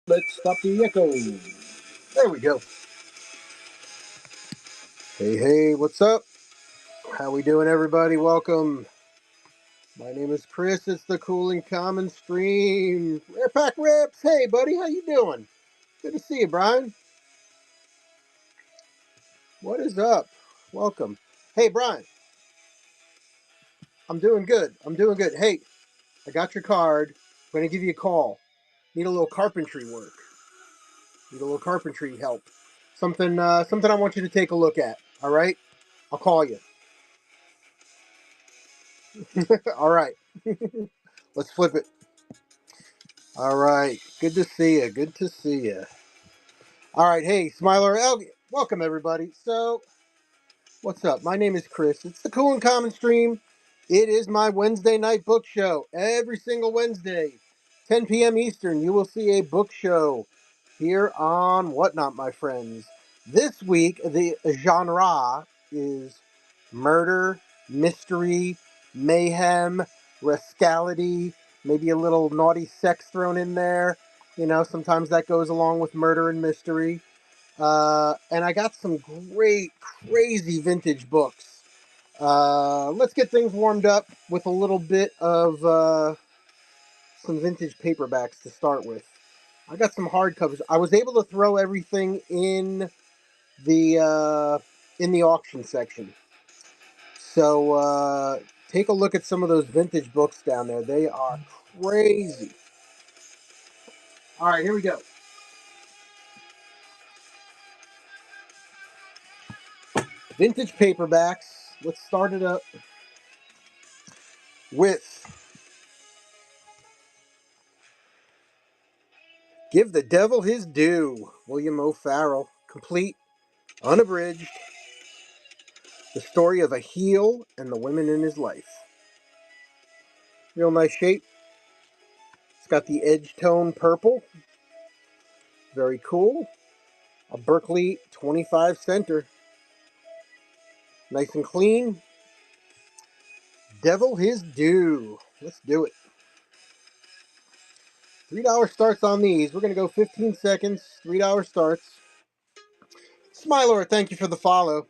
Let's stop the echo. There we go. Hey, hey, what's up? How we doing, everybody? Welcome. My name is Chris. It's the Cool and Common Stream. Rare Pack Rips. Hey, buddy, how you doing? Good to see you, Brian. What is up? Welcome. Hey, Brian. I'm doing good. I'm doing good. Hey, I got your card. I'm gonna give you a call. Need a little carpentry work. Need a little carpentry help. Something I want you to take a look at. All right. I'll call you. All right. Let's flip it. All right. Good to see you. Good to see you. All right. Hey, Smiler. Welcome, everybody. So, what's up? My name is Chris. It's the Cool and Common Stream. It is my Wednesday night book show. Every single Wednesday, 10 p.m. Eastern, you will see a book show here on Whatnot, my friends. This week, the genre is murder, mystery, mayhem, rascality, maybe a little naughty sex thrown in there. You know, sometimes that goes along with murder and mystery. And I got some great, crazy vintage books. Let's get things warmed up with a little bit of some vintage paperbacks to start with. I got some hardcovers. I was able to throw everything in the auction section. So take a look at some of those vintage books down there. They are crazy. All right, here we go. Vintage paperbacks. Let's start it up with Give the Devil His Due, William O'Farrell. Complete, unabridged, the story of a heel and the women in his life. Real nice shape. It's got the edge tone purple. Very cool. A Berkeley 25 center. Nice and clean. Devil His Due. Let's do it. $3 starts on these. We're going to go 15 seconds. $3 starts. Smiler, thank you for the follow.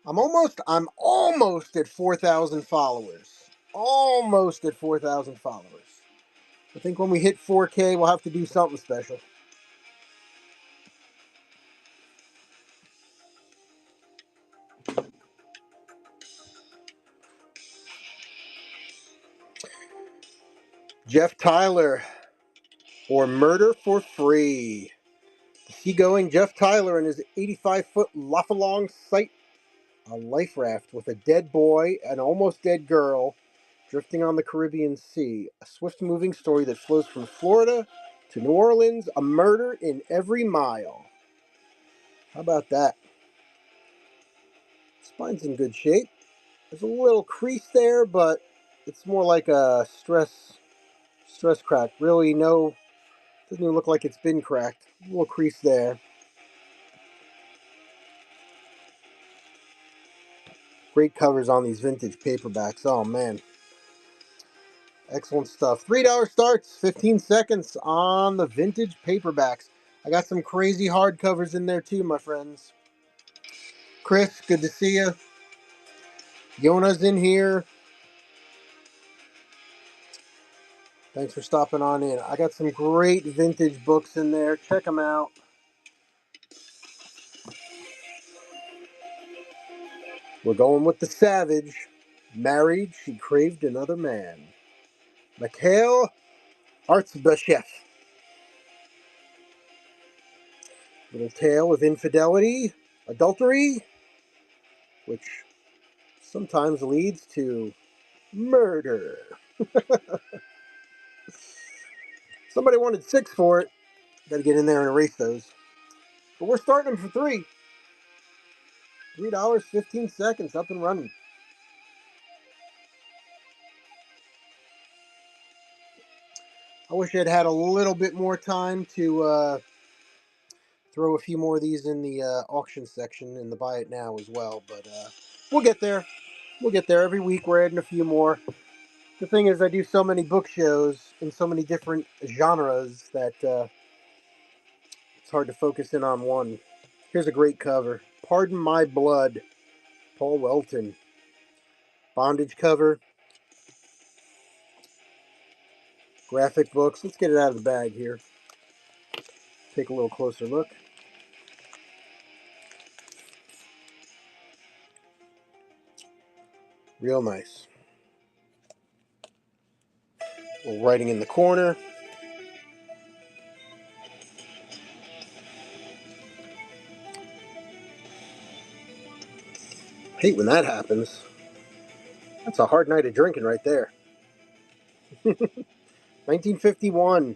I'm almost at 4,000 followers. Almost at 4,000 followers. I think when we hit 4K, we'll have to do something special. Jeff Tyler, or Murder for Free. The seagoing Jeff Tyler and his 85-foot Lafalong sight, a life raft with a dead boy, an almost dead girl, drifting on the Caribbean Sea. A swift-moving story that flows from Florida to New Orleans, a murder in every mile. How about that? Spine's in good shape. There's a little crease there, but it's more like a stress crack. Really, no, doesn't even look like it's been cracked. A little crease there. Great covers on these vintage paperbacks. Oh man, excellent stuff. $3 starts, 15 seconds on the vintage paperbacks. I got some crazy hardcovers in there too, my friends. Chris, good to see you. Yona's in here. Thanks for stopping on in. I got some great vintage books in there. Check them out. We're going with the Savage. Married, she craved another man. Mikhail Artsbashev. Little tale of infidelity, adultery, which sometimes leads to murder. Somebody wanted 6 for it. Got to get in there and erase those. But we're starting them for 3. $3, 15 seconds, up and running. I wish I'd had a little bit more time to throw a few more of these in the auction section and the buy it now as well. But we'll get there. We'll get there. Every week we're adding a few more. The thing is, I do so many book shows in so many different genres that hard to focus in on one. Here's a great cover. Pardon My Blood, Paul Welton. Bondage cover. Graphic books. Let's get it out of the bag here. Take a little closer look. Real nice. A little writing in the corner. Hate when that happens. That's a hard night of drinking right there. 1951.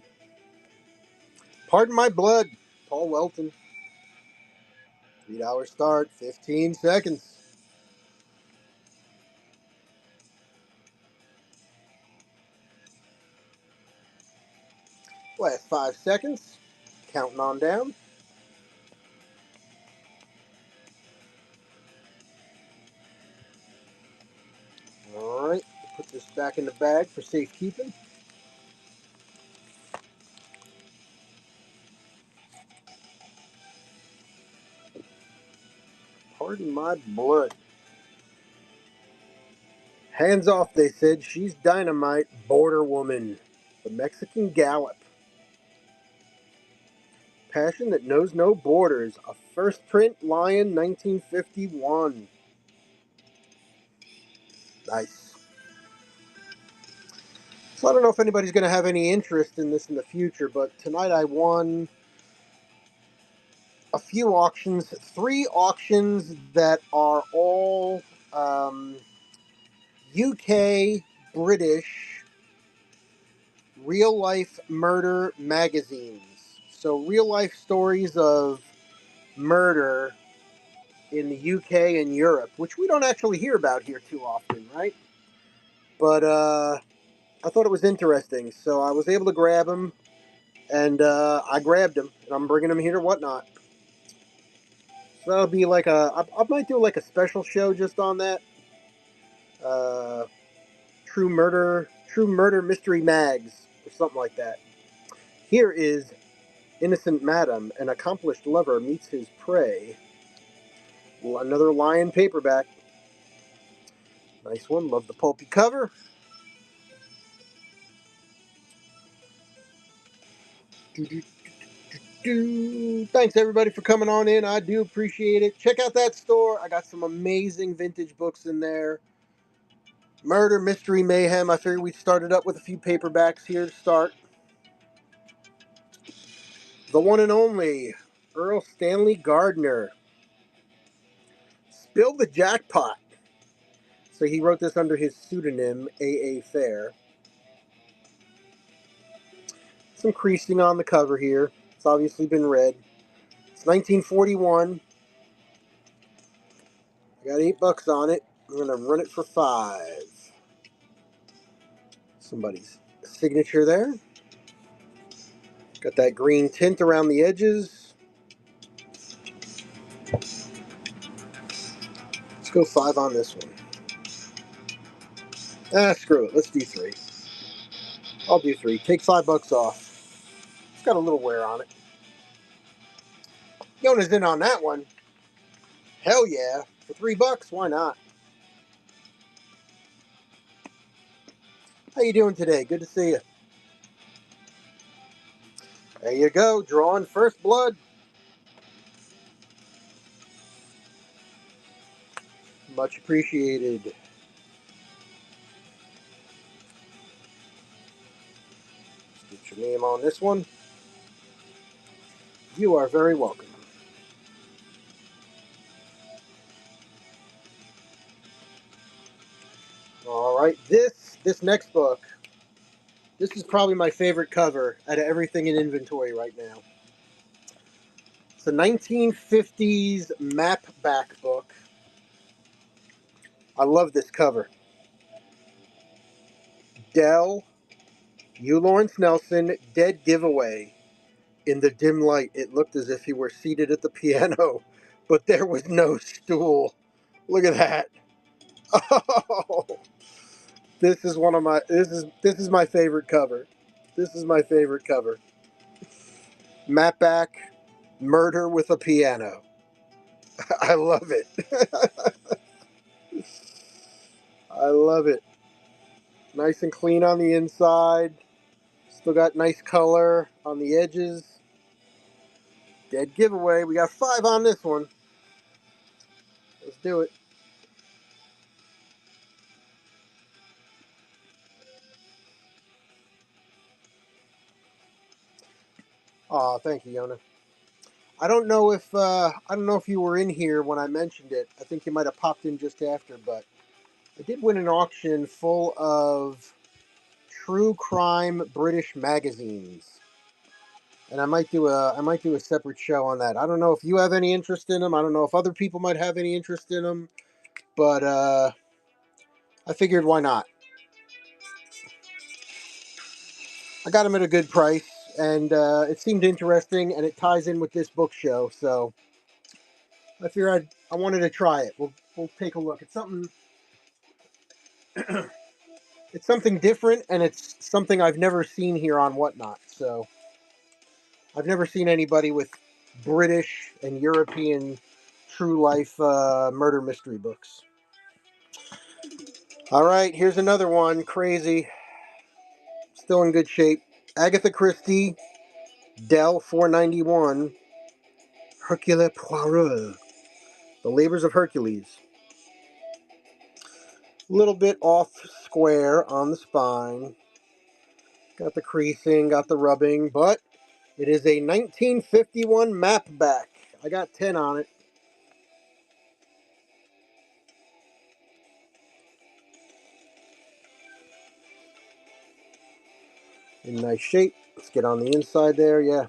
Pardon My Blood, Paul Welton. $3 start, 15 seconds. Last 5 seconds. Counting on down. Alright, put this back in the bag for safekeeping. Pardon My Blood. Hands off, they said. She's dynamite. Border Woman. The Mexican Gallop. Passion That Knows No Borders. A first print Lion, 1951. Nice. So I don't know if anybody's going to have any interest in this in the future, but tonight I won a few auctions. 3 auctions that are all UK, British, real life murder magazines. So real life stories of murder in the UK and Europe, which we don't actually hear about here too often, right? But I thought it was interesting, so I was able to grab them, and I grabbed them, and I'm bringing them here to Whatnot. So that'll be like I might do like a special show just on that. Uh, True Murder Mystery Mags, or something like that. Here is Innocent Madam, an accomplished lover meets his prey. Another Lion paperback. Nice one. Love the pulpy cover. Thanks everybody for coming on in. I do appreciate it. Check out that store. I got some amazing vintage books in there. Murder, Mystery, Mayhem. I figured we'd start it up with a few paperbacks here to start. The one and only Earl Stanley Gardner. Spilled the Jackpot. So he wrote this under his pseudonym, A.A. Fair. Some creasing on the cover here. It's obviously been read. It's 1941. I got $8 on it. I'm going to run it for 5. Somebody's signature there. Got that green tint around the edges. Let's go 5 on this one. Screw it. Let's do 3. I'll do 3. Take $5 off. It's got a little wear on it. Yona's in on that one. Hell yeah. For $3, why not? How you doing today? Good to see you. There you go. Drawing first blood. Much appreciated. Let's get your name on this one. You are very welcome. All right, this next book, this is probably my favorite cover out of everything in inventory right now. It's a 1950s map back book. I love this cover. Dell, you Lawrence Nelson, dead giveaway. In the dim light, it looked as if he were seated at the piano, but there was no stool. Look at that. Oh, this is one of my this is my favorite cover. This is my favorite cover. Map back. Murder with a Piano. I love it. I love it. Nice and clean on the inside. Still got nice color on the edges. Dead giveaway. We got 5 on this one. Let's do it. Aw, thank you, Yona. I don't know if you were in here when I mentioned it. I think you might have popped in just after, but I did win an auction full of true crime British magazines. And I might do a separate show on that. I don't know if you have any interest in them. I don't know if other people might have any interest in them, but I figured why not. I got them at a good price, and it seemed interesting, and it ties in with this book show. So I figured I wanted to try it. We'll take a look. It's something different, and it's something I've never seen here on Whatnot. So I've never seen anybody with British and European true life murder mystery books. All right, here's another one. Crazy. Still in good shape. Agatha Christie, Dell 491, Hercule Poirot, The Labors of Hercules. A little bit off square on the spine. Got the creasing, got the rubbing, but it is a 1951 map back. I got 10 on it. In nice shape. Let's get on the inside there. Yeah.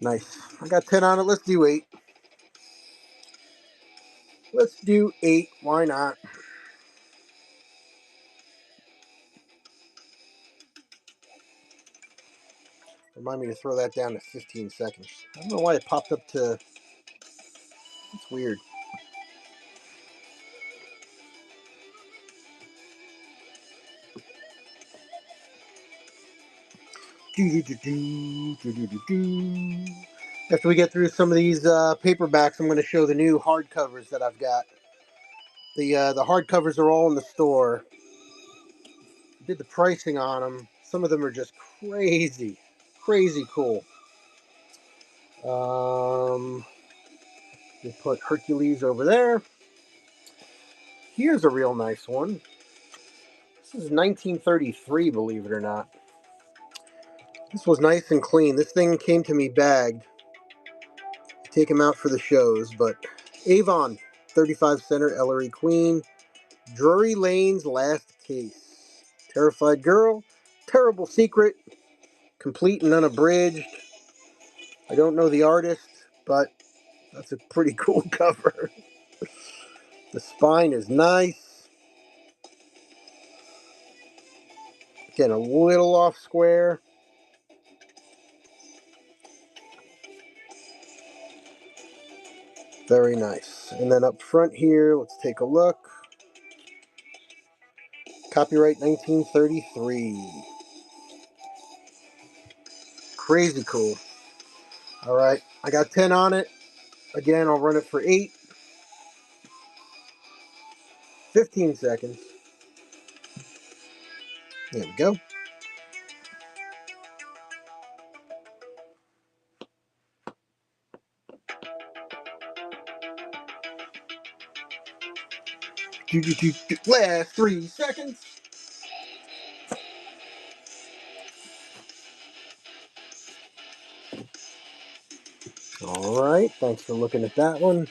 Nice. I got 10 on it. Let's do 8. Let's do 8. Why not? Remind me to throw that down to 15 seconds. I don't know why it popped up to... It's weird. After we get through some of these paperbacks, I'm going to show the new hardcovers that I've got. The hardcovers are all in the store. Did the pricing on them. Some of them are just crazy, crazy cool. We'll put Hercules over there. Here's a real nice one. This is 1933, believe it or not. This was nice and clean. This thing came to me bagged. I take them out for the shows, but Avon, 35 center, Ellery Queen, Drury Lane's Last Case, Terrified Girl, Terrible Secret, complete and unabridged. I don't know the artist, but that's a pretty cool cover. The spine is nice. Again, a little off square. Very nice. And then up front here, let's take a look. Copyright 1933. Crazy cool. All right, I got 10 on it. Again, I'll run it for 8. 15 seconds. There we go. Last 3 seconds. All right, thanks for looking at that one.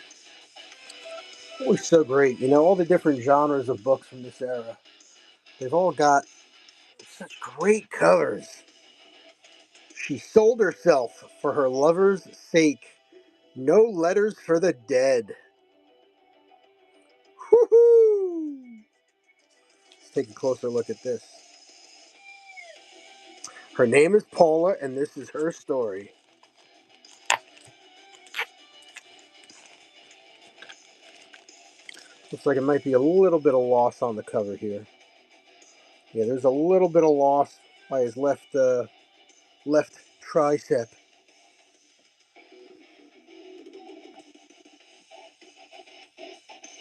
Always so great. You know, all the different genres of books from this era. They've all got such great colors. She sold herself for her lover's sake. No letters for the dead. Woohoo! Let's take a closer look at this. Her name is Paula, and this is her story. Looks like it might be a little bit of loss on the cover here. Yeah, there's a little bit of loss by his left tricep.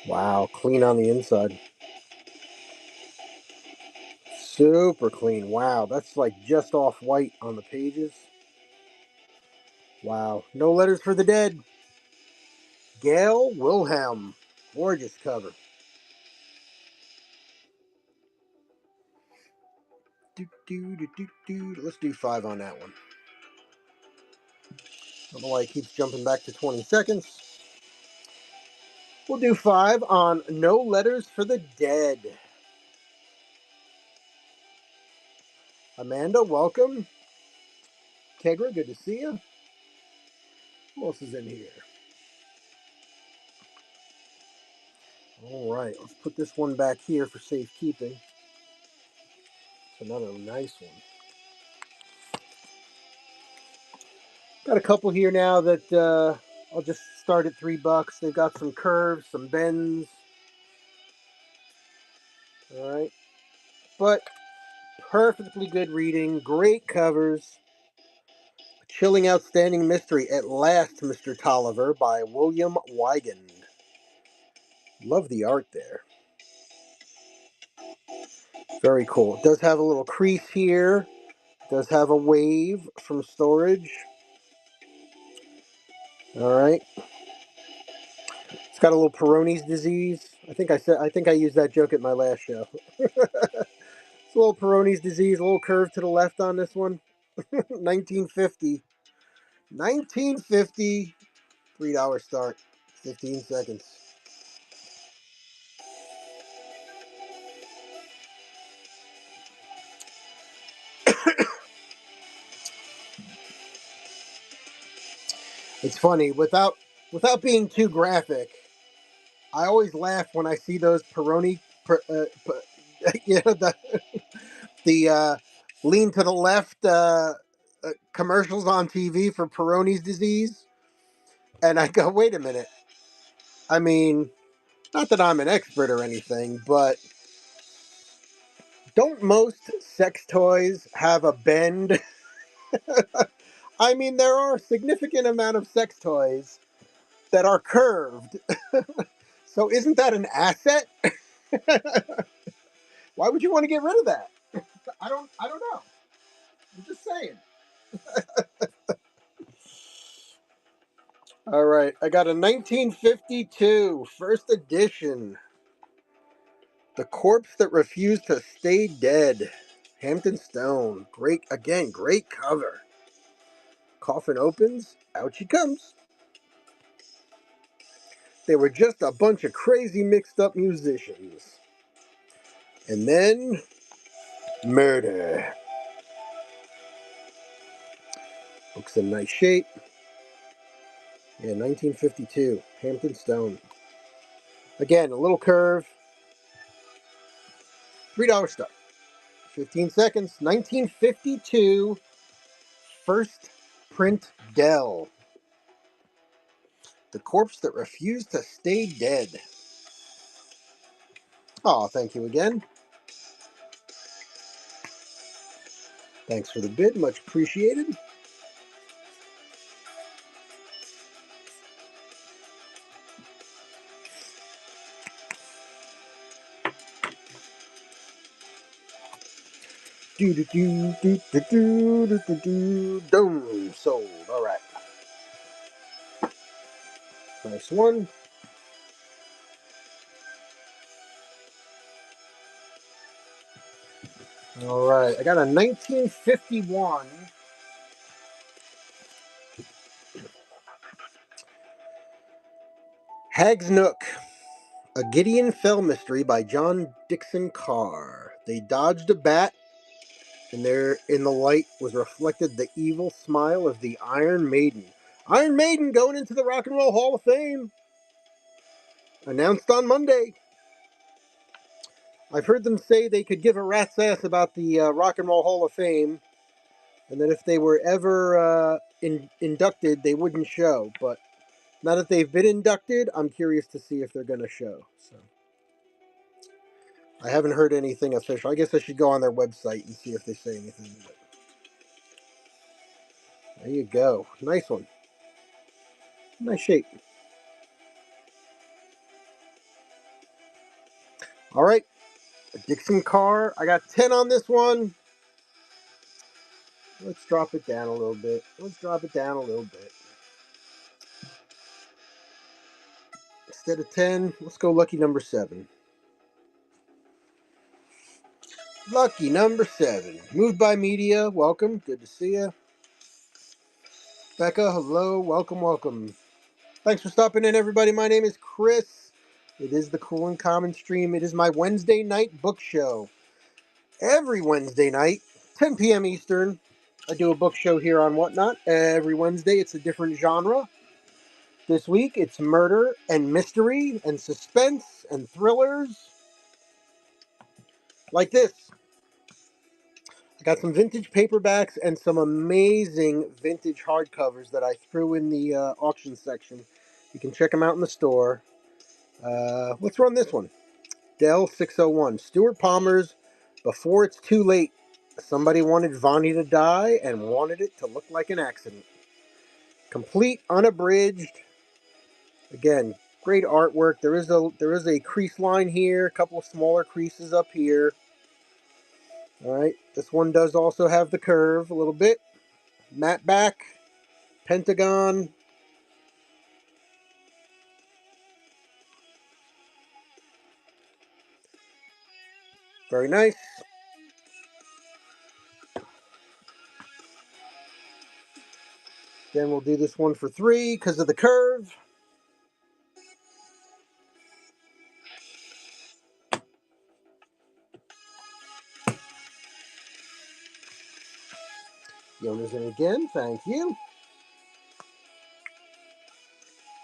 Wow, clean on the inside. Super clean. Wow, that's like just off white on the pages. Wow. No Letters for the Dead. Gail Wilhelm. Gorgeous cover. Let's do 5 on that one. I don't know why it keeps jumping back to 20 seconds. We'll do 5 on No Letters for the Dead. Amanda, welcome. Kegra, good to see you. Who else is in here? All right, let's put this one back here for safekeeping. It's another nice one. Got a couple here now that I'll just start at $3. They've got some curves, some bends. All right, but perfectly good reading, great covers. Chilling Outstanding Mystery at Last, Mr. Tolliver by William Wigand. Love the art there. Very cool. It does have a little crease here. It does have a wave from storage. All right. It's got a little Peyronie's disease. I think I used that joke at my last show. It's a little Peyronie's disease, a little curve to the left on this one. 1950. 1950. $3 start. 15 seconds. It's funny, without being too graphic, I always laugh when I see those Peroni, the lean to the left commercials on TV for Peyronie's disease, and I go, wait a minute. I mean, not that I'm an expert or anything, but don't most sex toys have a bend? I mean, there are a significant amount of sex toys that are curved. So isn't that an asset? Why would you want to get rid of that? I don't know. I'm just saying. All right, I got a 1952 first edition. The Corpse That Refused to Stay Dead. Hampton Stone. Great cover. Coffin opens, out she comes. They were just a bunch of crazy mixed up musicians. And then murder. Book's in nice shape. Yeah, 1952. Hampton Stone. Again, a little curve. $3 stuff. 15 seconds. 1952. First print Dell. The Corpse That Refused to Stay Dead. Oh, thank you again. Thanks for the bid. Much appreciated. Dome sold. All right. Nice one. All right. I got a 1951 Hag's Nook, a Gideon Fell mystery by John Dixon Carr. They dodged a bat, and there in the light was reflected the evil smile of the Iron Maiden. Iron Maiden going into the Rock and Roll Hall of Fame. Announced on Monday. I've heard them say they could give a rat's ass about the Rock and Roll Hall of Fame, and that if they were ever inducted, they wouldn't show. But now that they've been inducted, I'm curious to see if they're going to show. So I haven't heard anything official. I guess I should go on their website and see if they say anything. But there you go. Nice one. Nice shape. All right, a Dixon car. I got 10 on this one. Let's drop it down a little bit. Let's drop it down a little bit. Instead of 10, let's go lucky number 7. Lucky number 7. Moved by Media, welcome. Good to see you. Becca, hello. Welcome, welcome. Thanks for stopping in, everybody. My name is Chris. It is the Cool and Common stream. It is my Wednesday night book show. Every Wednesday night, 10 p.m. Eastern, I do a book show here on Whatnot. Every Wednesday, it's a different genre. This week, it's murder and mystery and suspense and thrillers like this. I got some vintage paperbacks and some amazing vintage hardcovers that I threw in the auction section. You can check them out in the store. Let's run this one. Dell 601. Stuart Palmer's Before It's Too Late. Somebody wanted Vonnie to die and wanted it to look like an accident. Complete, unabridged. Again, great artwork. There is a crease line here, a couple of smaller creases up here. All right, this one does also have the curve a little bit. Matte back, pentagon. Very nice. Then we'll do this one for 3 because of the curve. Yona's in again. Thank you.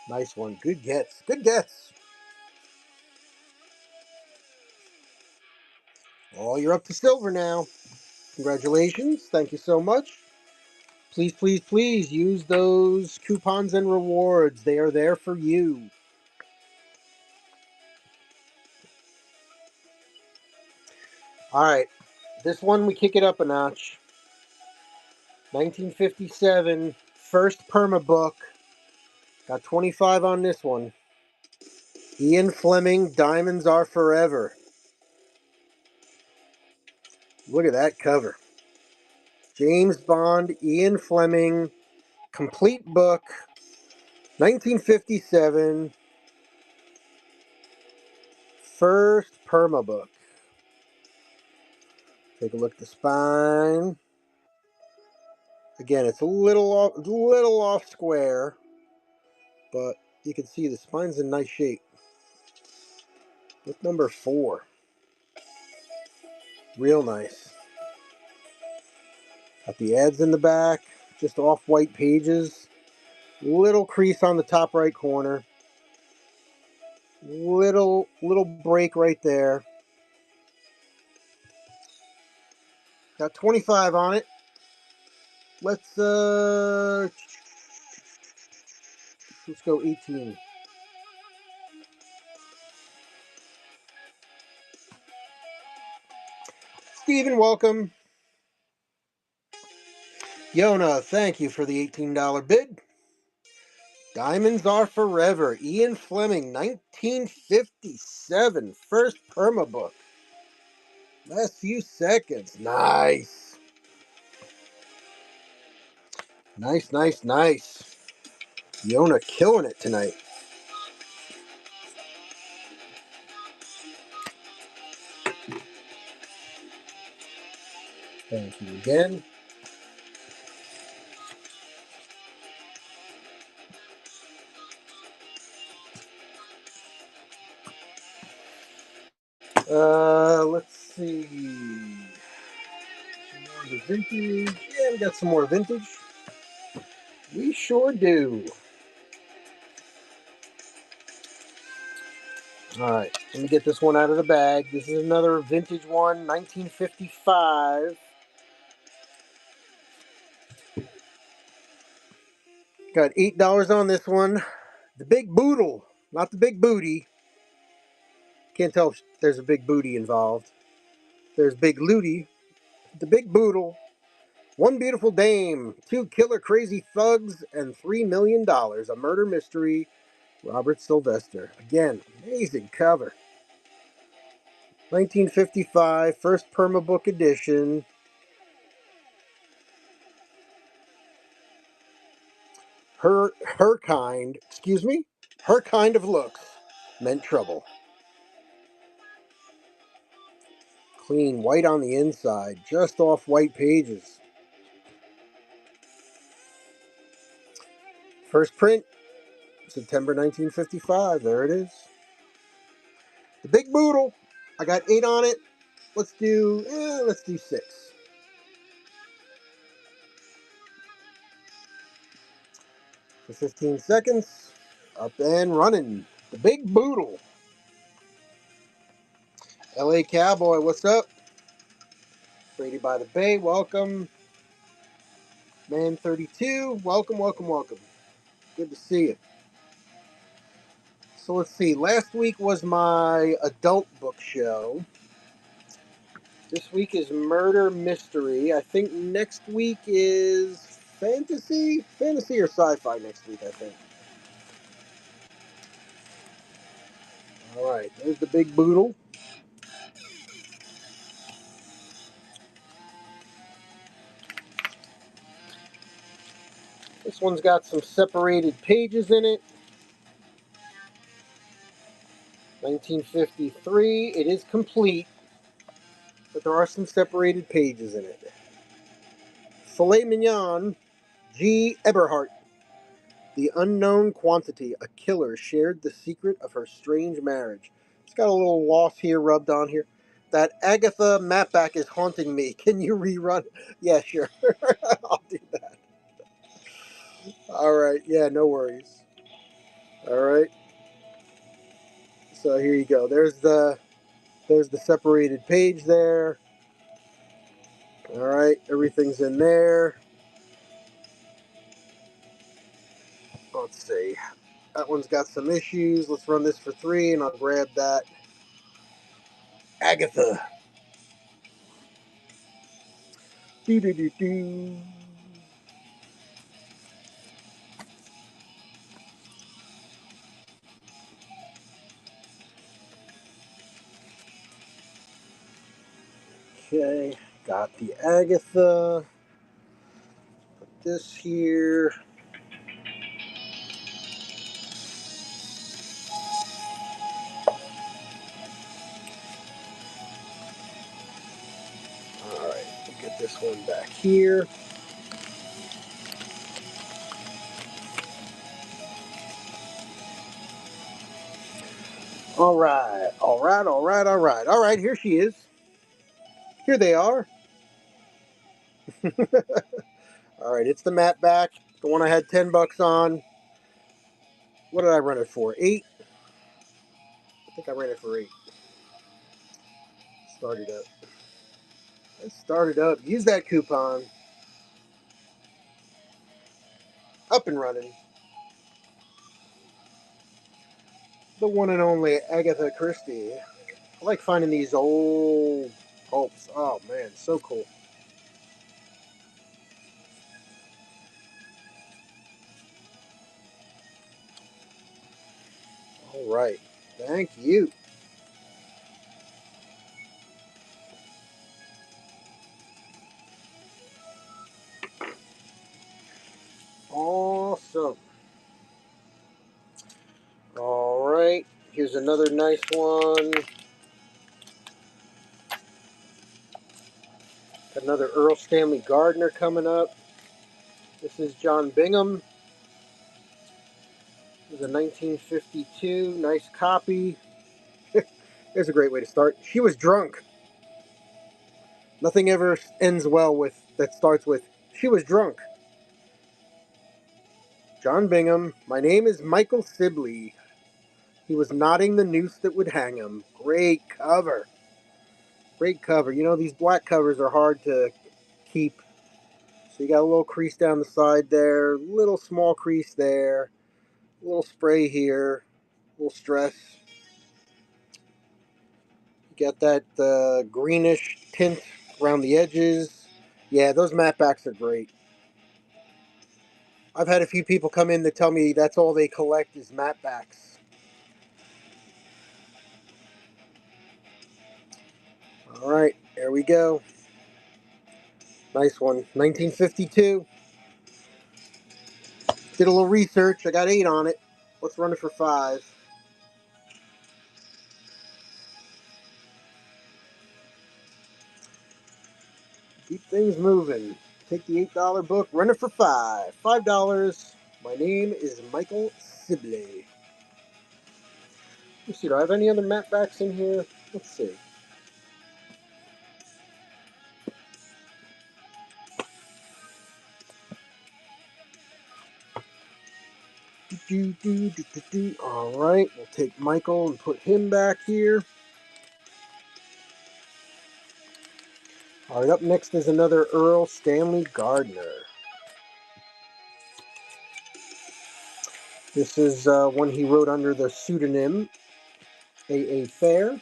Nice one. Good gets. Good gets. Oh, you're up to silver now. Congratulations. Thank you so much. Please, please, please use those coupons and rewards. They are there for you. All right. This one, we kick it up a notch. 1957, first perma book. Got 25 on this one. Ian Fleming, Diamonds Are Forever. Look at that cover. James Bond, Ian Fleming, complete book, 1957, first perma book. Take a look at the spine. Again, it's a little off square, but you can see the spine's in nice shape. Book number 4. Real nice. Got the ads in the back, just off-white pages. Little crease on the top right corner. Little break right there. Got 25 on it. Let's go 18. Steven, welcome. Yona, thank you for the $18 bid. Diamonds Are Forever, Ian Fleming, 1957, first perma book. Last few seconds. Nice. Nice, nice, nice. Yona killing it tonight. Thank you again. Let's see. Some more of the vintage. Yeah, we got some more vintage. We sure do. All right, let me get this one out of the bag. This is another vintage one, 1955. Got $8 on this one. The Big Boodle, not the Big Booty. Can't tell if there's a big booty involved. There's Big Looty, the Big Boodle, One Beautiful Dame, Two Killer Crazy Thugs, and $3 million. A murder mystery. Robert Sylvester. Again, amazing cover. 1955, first permabook edition. Her kind, excuse me, her kind of looks meant trouble. Clean white on the inside, just off white pages. First print, September 1955. There it is. The Big Boodle. I got 8 on it. Let's do 6. For 15 seconds. Up and running. The Big Boodle. LA Cowboy, what's up? Brady by the Bay, welcome. Man 32, welcome, welcome, welcome. Good to see you. So let's see. Last week was my adult book show. This week is murder mystery. I think next week is fantasy or sci-fi next week, I think. All right, there's the Big Boodle. This one's got some separated pages in it. 1953. It is complete, but there are some separated pages in it. Filet mignon, G. Eberhardt. The unknown quantity. A killer shared the secret of her strange marriage. It's got a little loss here rubbed on here. That Agatha mapback is haunting me. Can you rerun? Yeah, sure. I'll do that. All right. Yeah, no worries. All right. So here you go. There's the separated page there. All right. Everything's in there. Let's see. That one's got some issues. Let's run this for 3, and I'll grab that Agatha. Do do do do. Okay, got the Agatha. Put this here. All right, we'll get this one back here. All right, all right, all right, all right, all right. Here she is. Here they are. All right, it's the matte back. The one I had $10 on. What did I run it for? 8. I think I ran it for 8. Started up. Let's start it up. Use that coupon. Up and running. The one and only Agatha Christie. I like finding these old pulps. Oh man, so cool. All right. Thank you. Awesome. All right. Here's another nice one. Another Earl Stanley Gardner coming up. This is John Bingham. This is a 1952. Nice copy. There's a great way to start. She was drunk. Nothing ever ends well with that starts with she was drunk. John Bingham. My name is Michael Sibley. He was knotting the noose that would hang him. Great cover. Great cover. You know, these black covers are hard to keep. So you got a little crease down the side there, little small crease there, a little spray here, a little stress. You got that greenish tint around the edges. Yeah, those matte backs are great. I've had a few people come in that tell me that's all they collect is matte backs. All right, there we go. Nice one. 1952. Did a little research. I got 8 on it. Let's run it for 5. Keep things moving. Take the $8 book, run it for 5. $5. My name is Michael Sibley. Let's see, do I have any other matte backs in here? Let's see. All right, we'll take Michael and put him back here. All right, up next is another Earl Stanley Gardner. This is one he wrote under the pseudonym A.A. Fair.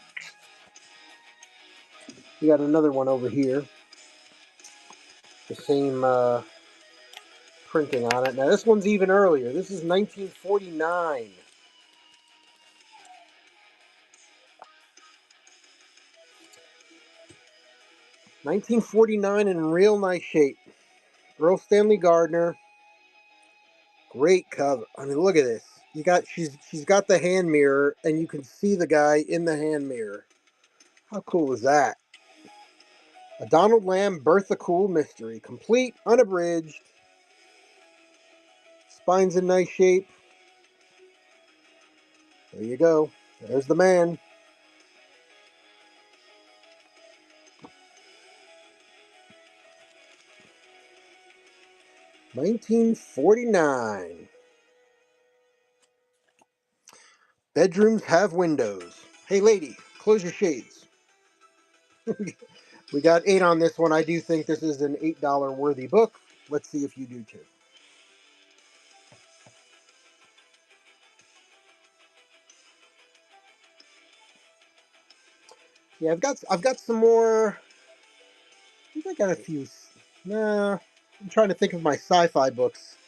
We got another one over here. The same printing on it. Now, this one's even earlier. This is 1949. 1949 in real nice shape. Earl Stanley Gardner. Great cover. I mean, look at this. She's got the hand mirror, and you can see the guy in the hand mirror. How cool is that? A Donald Lamb Bertha Cool mystery, complete, unabridged. Spine's in nice shape. There you go. There's the man. 1949. Bedrooms have windows. Hey, lady, close your shades. We got 8 on this one. I do think this is an $8 worthy book. Let's see if you do too. Yeah, I've got some more. I think I got a few. Nah, I'm trying to think if my sci-fi books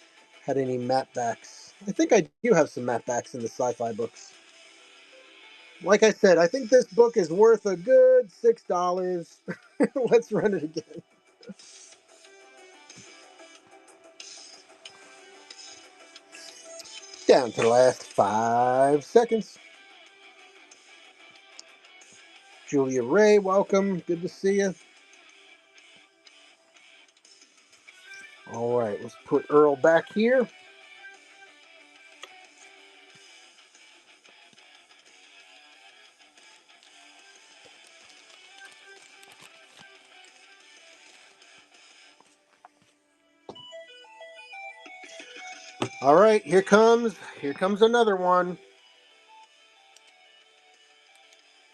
had any matte backs. I think I do have some matte backs in the sci-fi books. Like I said, I think this book is worth a good $6. Let's run it again. Down to the last 5 seconds. Julia Ray, welcome. Good to see you. All right, let's put Earl back here. All right, here comes another one.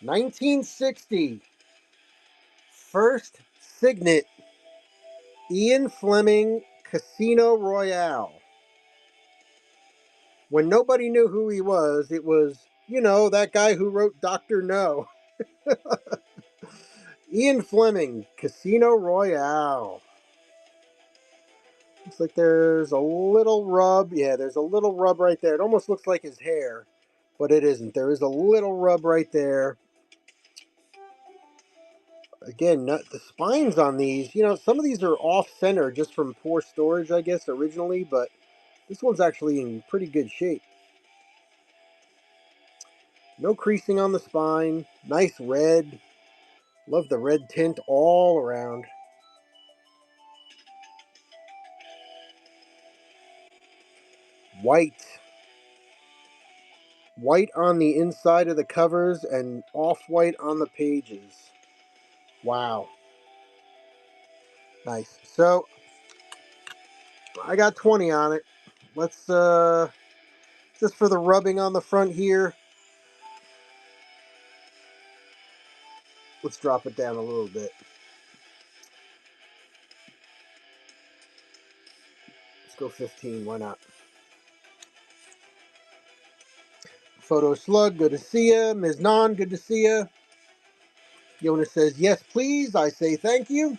1960. First Signet. Ian Fleming, Casino Royale. When nobody knew who he was, it was, that guy who wrote Dr. No. Ian Fleming, Casino Royale. Looks like there's a little rub. Yeah, there's a little rub right there. It almost looks like his hair, but it isn't. There is a little rub right there. Again, the spines on these, some of these are off-center just from poor storage, I guess, originally, but this one's actually in pretty good shape. No creasing on the spine. Nice red. Love the red tint all around. White. White on the inside of the covers and off-white on the pages. Wow. Nice. So, I got 20 on it. Let's, just for the rubbing on the front here, let's drop it down a little bit. Let's go 15. Why not? Photo Slug, good to see you. Ms. Non, good to see you. Yona says, yes, please. I say thank you.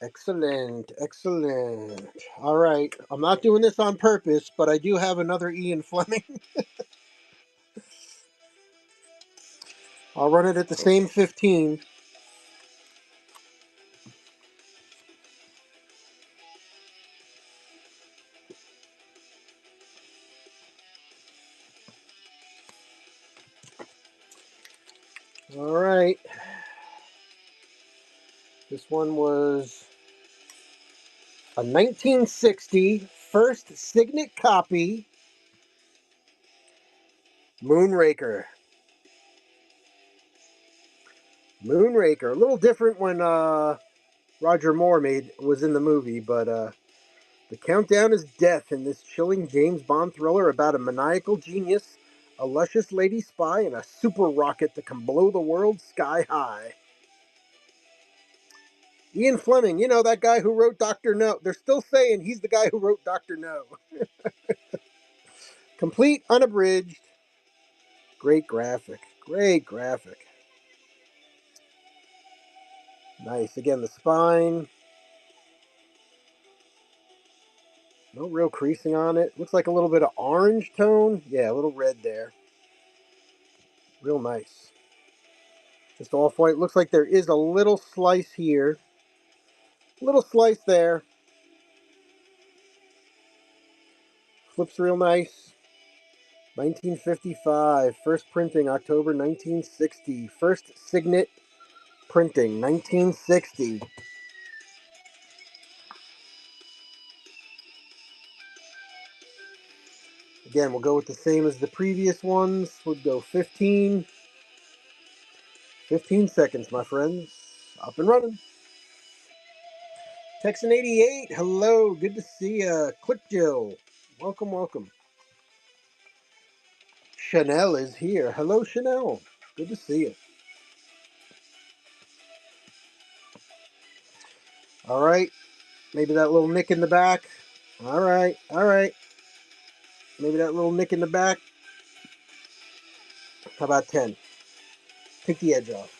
Excellent, excellent. All right, I'm not doing this on purpose, but I do have another Ian Fleming. I'll run it at the same 15. All right. This one was a 1960 first signet copy Moonraker. Moonraker. A little different when Roger Moore was in the movie, but the countdown is death in this chilling James Bond thriller about a maniacal genius, a luscious lady spy, and a super rocket that can blow the world sky high. Ian Fleming, you know, that guy who wrote Dr. No. They're still saying he's the guy who wrote Dr. No. Complete, unabridged. Great graphic. Great graphic. Nice. Again, the spine. No real creasing on it. Looks like a little bit of orange tone. Yeah, a little red there. Real nice. Just off-white. Looks like there is a little slice here. Little slice there. Flips real nice. 1955. First printing, October 1960. First signet printing, 1960. Again, we'll go with the same as the previous ones. We'll go 15. 15 seconds, my friends. Up and running. Texan 88, hello. Good to see ya. Click Jill. Welcome, welcome. Chanel is here. Hello, Chanel. Good to see you. All right. Maybe that little nick in the back. All right. All right. Maybe that little nick in the back. How about 10? Take the edge off.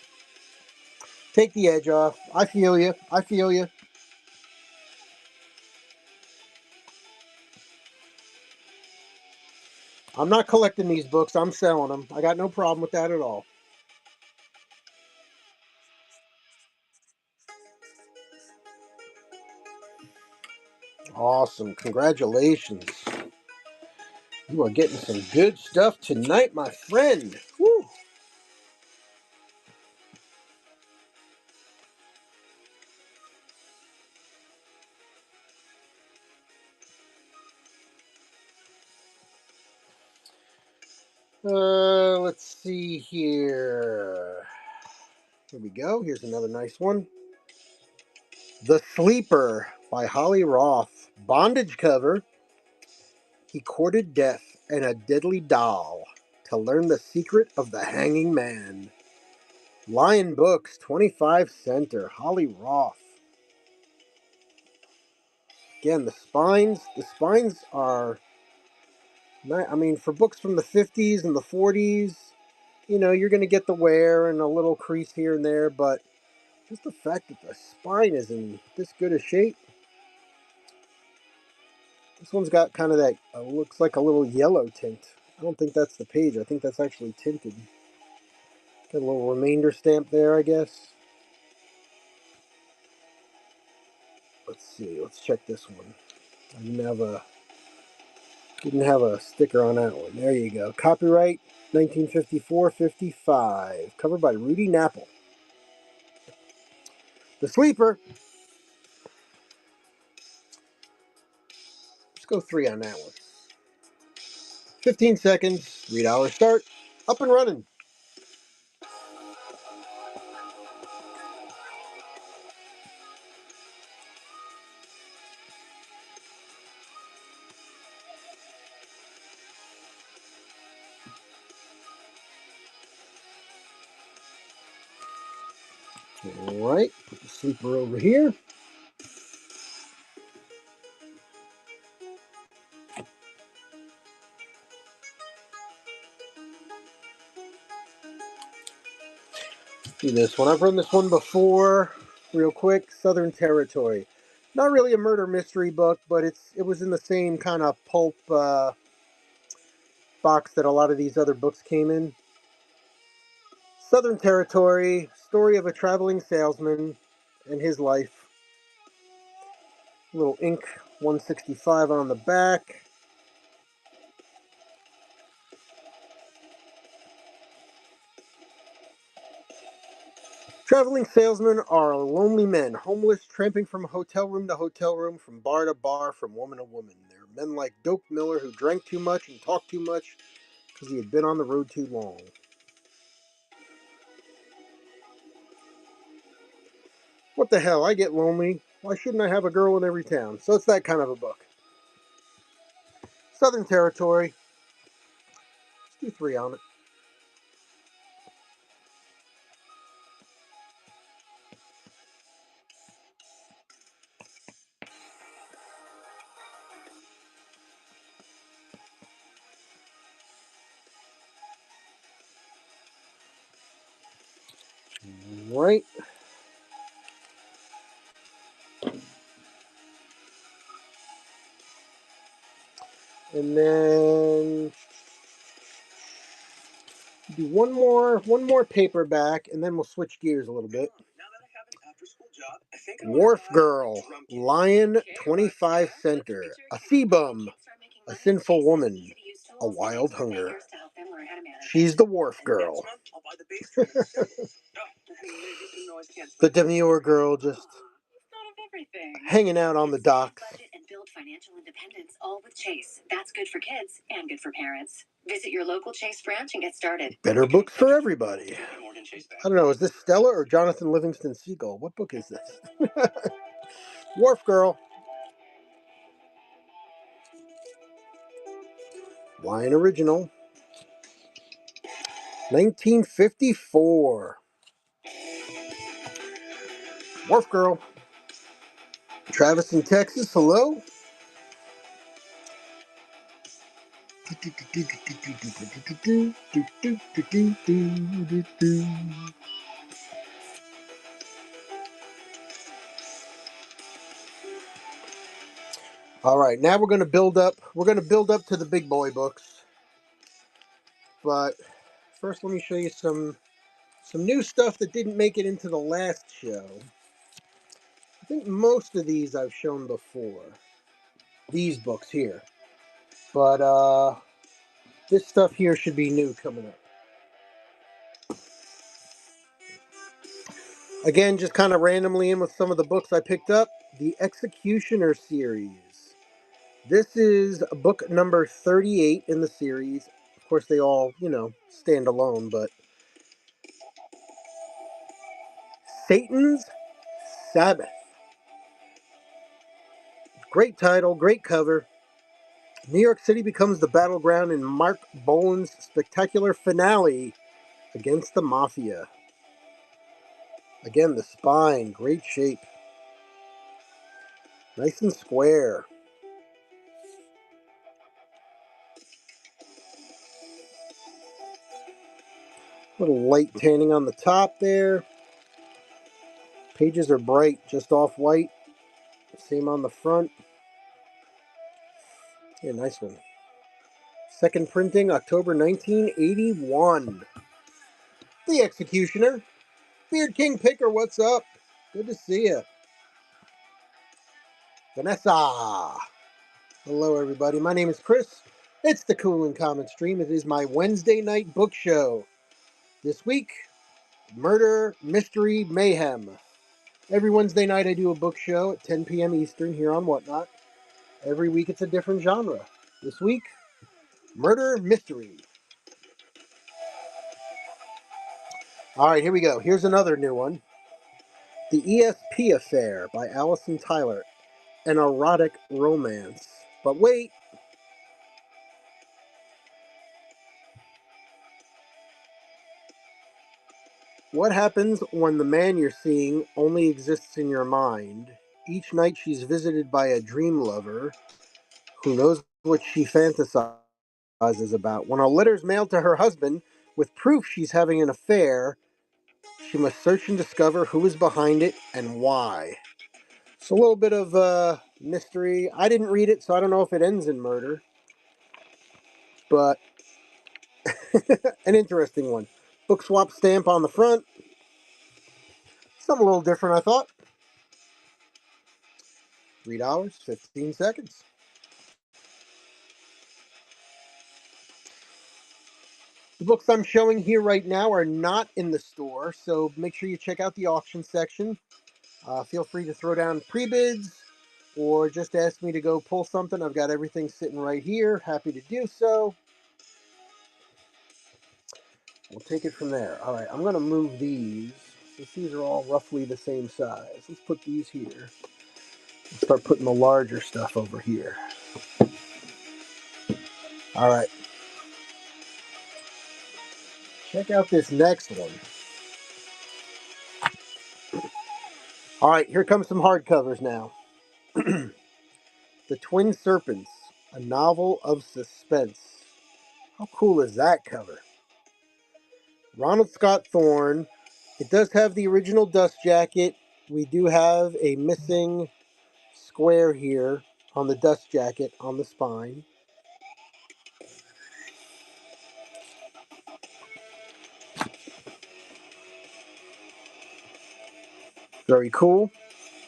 Take the edge off. I feel you. I feel you. I'm not collecting these books. I'm selling them. I got no problem with that at all. Awesome. Congratulations. You are getting some good stuff tonight, my friend. Woo. Let's see here. Here we go. Here's another nice one. The Sleeper by Holly Roth. Bondage cover. He courted death and a deadly doll to learn the secret of the hanging man. Lion Books, 25 center. Holly Roth. Again, the spines are, I mean, for books from the 50s and the 40s, you know, you're going to get the wear and a little crease here and there, but just the fact that the spine is in this good a shape. This one's got kind of that, looks like a little yellow tint. I don't think that's the page. I think that's actually tinted. Got a little remainder stamp there, I guess. Let's see. Let's check this one. I didn't have a sticker on that one. There you go. Copyright 1954-55. Covered by Rudy Napple. The Sleeper. Let's go 3 on that one. 15 seconds. $3 start. Up and running. All right. Put the Sleeper over here. See this one. I've run this one before. real quick. Southern Territory. Not really a murder mystery book, but it was in the same kind of pulp box that a lot of these other books came in. Southern Territory, story of a traveling salesman and his life. Little ink 165 on the back. Traveling salesmen are lonely men, homeless, tramping from hotel room to hotel room, from bar to bar, from woman to woman. They're men like Doak Miller who drank too much and talked too much because he had been on the road too long. What the hell? I get lonely. Why shouldn't I have a girl in every town? So it's that kind of a book. Southern Territory. Let's do 3 on it. Right. And then do one more paperback, and then we'll switch gears a little bit. Wharf Girl, Lion 25 Center, a Feebum, a Sinful Woman, a Wild Hunger. She's the Wharf Girl. The demure girl just hanging out on the docks. And build financial independence all with Chase. That's good for kids and good for parents. Visit your local Chase branch and get started. Better books for everybody. I don't know, is this Stella or Jonathan Livingston Seagull? What book is this? Wharf Girl. Lion Original. 1954. Wharf Girl. Travis in Texas, hello. All right, now we're going to build up. We're going to build up to the big boy books. But first, let me show you some new stuff that didn't make it into the last show. I think most of these I've shown before. These books here. But this stuff here should be new coming up. Again, just kind of randomly in with some of the books I picked up. The Executioner series. This is book number 38 in the series. Of course, they all, stand alone, but Satan's Sabbath. Great title, great cover. New York City becomes the battleground in Mark Bolan's spectacular finale against the Mafia. Again, the spine, great shape. Nice and square. Little light tanning on the top there. Pages are bright, just off white. Same on the front. Yeah, nice one. Second printing, October 1981. The Executioner. Beard King Picker, what's up? Good to see you. Vanessa. Hello, everybody. My name is Chris. It's the Cool and Common Stream. It is my Wednesday night book show. This week, Murder, Mystery, Mayhem. Every Wednesday night I do a book show at 10 p.m. Eastern here on Whatnot. Every week it's a different genre. This week, Murder, Mystery. All right, here we go. Here's another new one. The ESP Affair by Allison Tyler. An erotic romance. But wait. What happens when the man you're seeing only exists in your mind? Each night she's visited by a dream lover who knows what she fantasizes about. When a letter's mailed to her husband with proof she's having an affair, She must search and discover who is behind it and why. It's a little bit of mystery. I didn't read it, so I don't know if it ends in murder, but an interesting one. Book swap stamp on the front. Something a little different, I thought. $3, 15 seconds. The books I'm showing here right now are not in the store, so make sure you check out the auction section. Feel free to throw down pre-bids or just ask me to go pull something. I've got everything sitting right here. Happy to do so. We'll take it from there. All right, I'm going to move these since these are all roughly the same size. Let's put these here. Start putting the larger stuff over here. All right. Check out this next one. All right, here comes some hardcovers now. The Twin Serpents, a novel of suspense. How cool is that cover? Ronald Scott Thorne. It does have the original dust jacket. We do have a missing square here on the dust jacket on the spine. Very cool.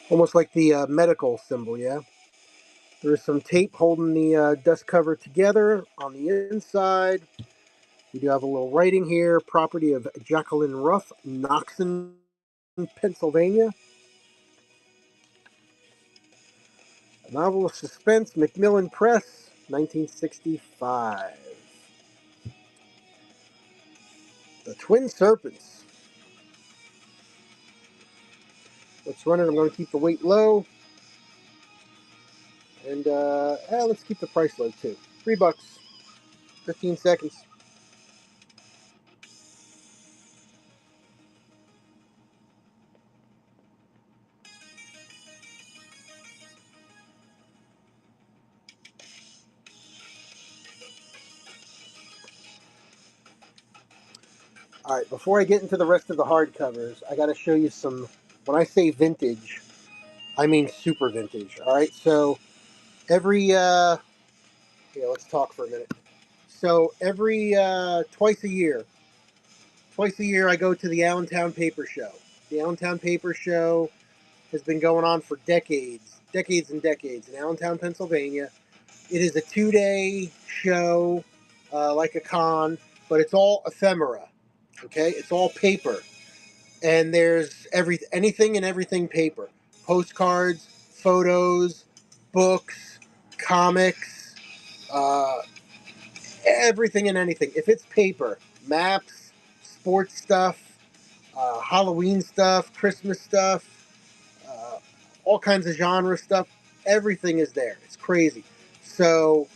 Almost like the medical symbol, yeah? There's some tape holding the dust cover together on the inside. We do have a little writing here. Property of Jacqueline Ruff, Knoxon, Pennsylvania. A novel of suspense, Macmillan Press, 1965. The Twin Serpents. Let's run it. I'm going to keep the weight low. And let's keep the price low too. $3. 15 seconds. All right, before I get into the rest of the hardcovers, I got to show you some. When I say vintage, I mean super vintage. All right, so every let's talk for a minute. So every twice a year, I go to the Allentown Paper Show. The Allentown Paper Show has been going on for decades and decades in Allentown, Pennsylvania. It is a 2-day show, like a con, but it's all ephemera. Okay, it's all paper, and there's anything and everything paper: postcards, photos, books, comics, uh, everything and anything. If it's paper, maps, sports stuff, Halloween stuff, Christmas stuff, uh, all kinds of genre stuff. Everything is there. It's crazy. So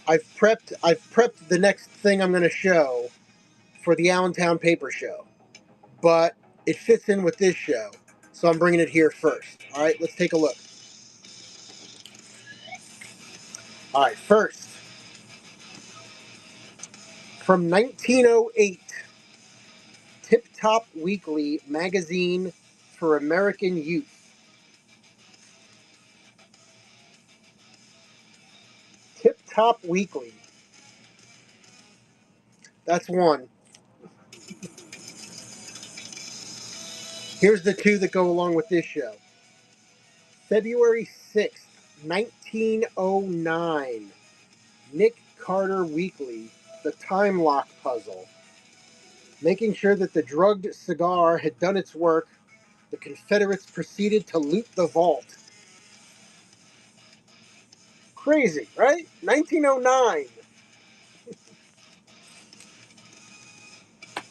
I've prepped the next thing I'm going to show for the Allentown Paper Show, but it fits in with this show, so I'm bringing it here first. All right, let's take a look. All right, first from 1908, Tip Top Weekly magazine for American youth. Tip Top Weekly. That's one. Here's the two that go along with this show. February 6th, 1909. Nick Carter Weekly, The Time Lock Puzzle. Making sure that the drugged cigar had done its work, the Confederates proceeded to loot the vault. Crazy, right? 1909.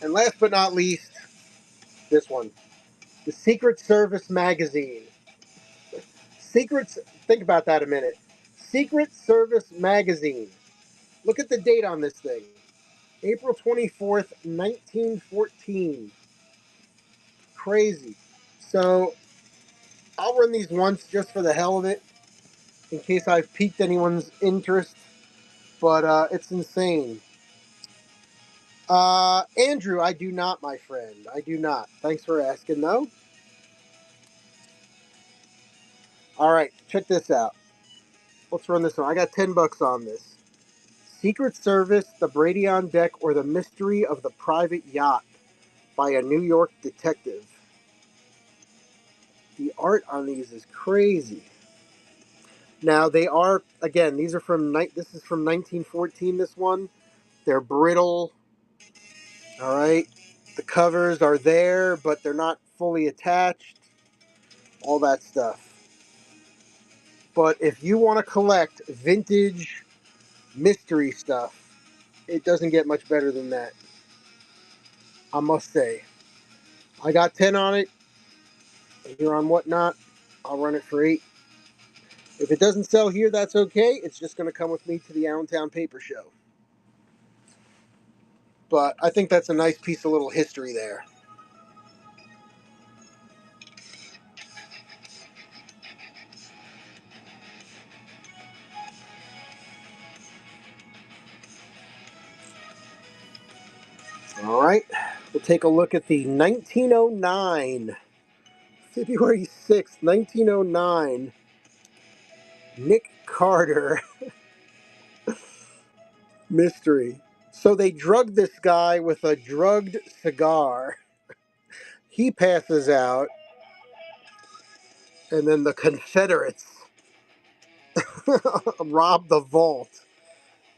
And last but not least, this one. The Secret Service magazine. Secrets, think about that a minute. Secret Service magazine. Look at the date on this thing. April 24th, 1914. Crazy. So I'll run these once just for the hell of it, in case I've piqued anyone's interest, but it's insane. Andrew, I do not, my friend. I do not. Thanks for asking, though. All right, check this out. Let's run this one. I got $10 on this. Secret Service, The Brady on Deck, or The Mystery of the Private Yacht by a New York detective. The art on these is crazy. Now they are, again, these are from this is from 1914. This one, they're brittle. All right, the covers are there, but they're not fully attached. All that stuff. But if you want to collect vintage mystery stuff, it doesn't get much better than that. I must say. I got 10 on it. Here on Whatnot, I'll run it for 8. If it doesn't sell here, that's okay. It's just going to come with me to the Allentown Paper Show. But I think that's a nice piece of little history there. All right, we'll take a look at the 1909, February 6th, 1909, Nick Carter mystery. So they drugged this guy with a drugged cigar. He passes out, and then the Confederates rob the vault.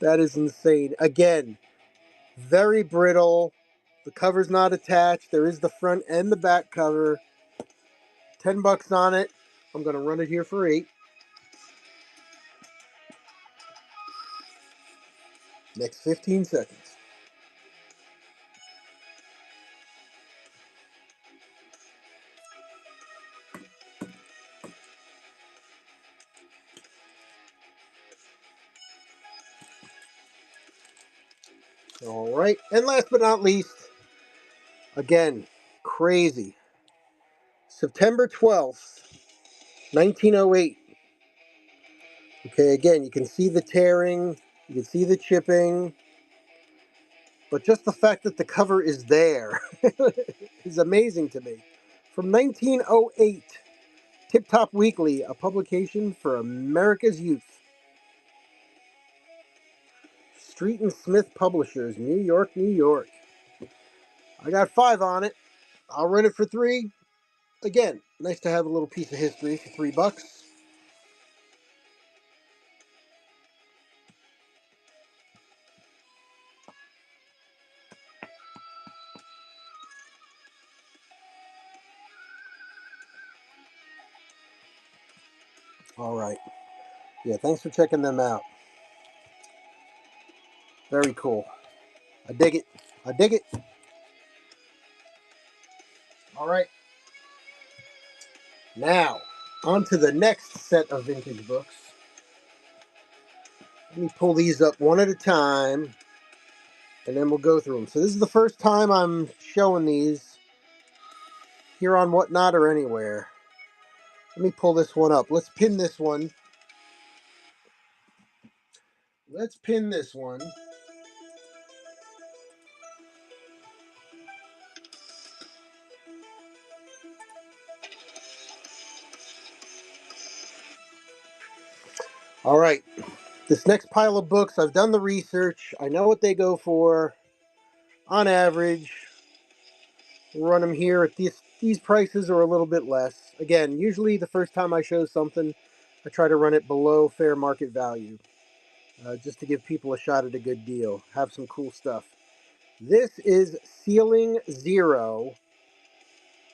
That is insane. Again, very brittle. The cover's not attached. There is the front and the back cover. $10 on it. I'm going to run it here for 8. Next 15 seconds. All right. And last but not least, again, crazy. September 12th, 1908. Okay, again, you can see the tearing, you can see the chipping, but just the fact that the cover is there is amazing to me. From 1908, Tip Top Weekly, a publication for America's youth. Street and Smith Publishers, New York, New York. I got 5 on it. I'll rent it for 3. Again, nice to have a little piece of history for $3. All right. Yeah, thanks for checking them out. Very cool. I dig it. I dig it. All right. Now, on to the next set of vintage books. Let me pull these up one at a time, and then we'll go through them. So this is the first time I'm showing these here on Whatnot or anywhere. Let me pull this one up. Let's pin this one. Let's pin this one. All right. This next pile of books, I've done the research. I know what they go for. On average, we'll run them here at these prices or a little bit less. Again, usually the first time I show something, I try to run it below fair market value. Just to give people a shot at a good deal. Have some cool stuff. This is Ceiling Zero.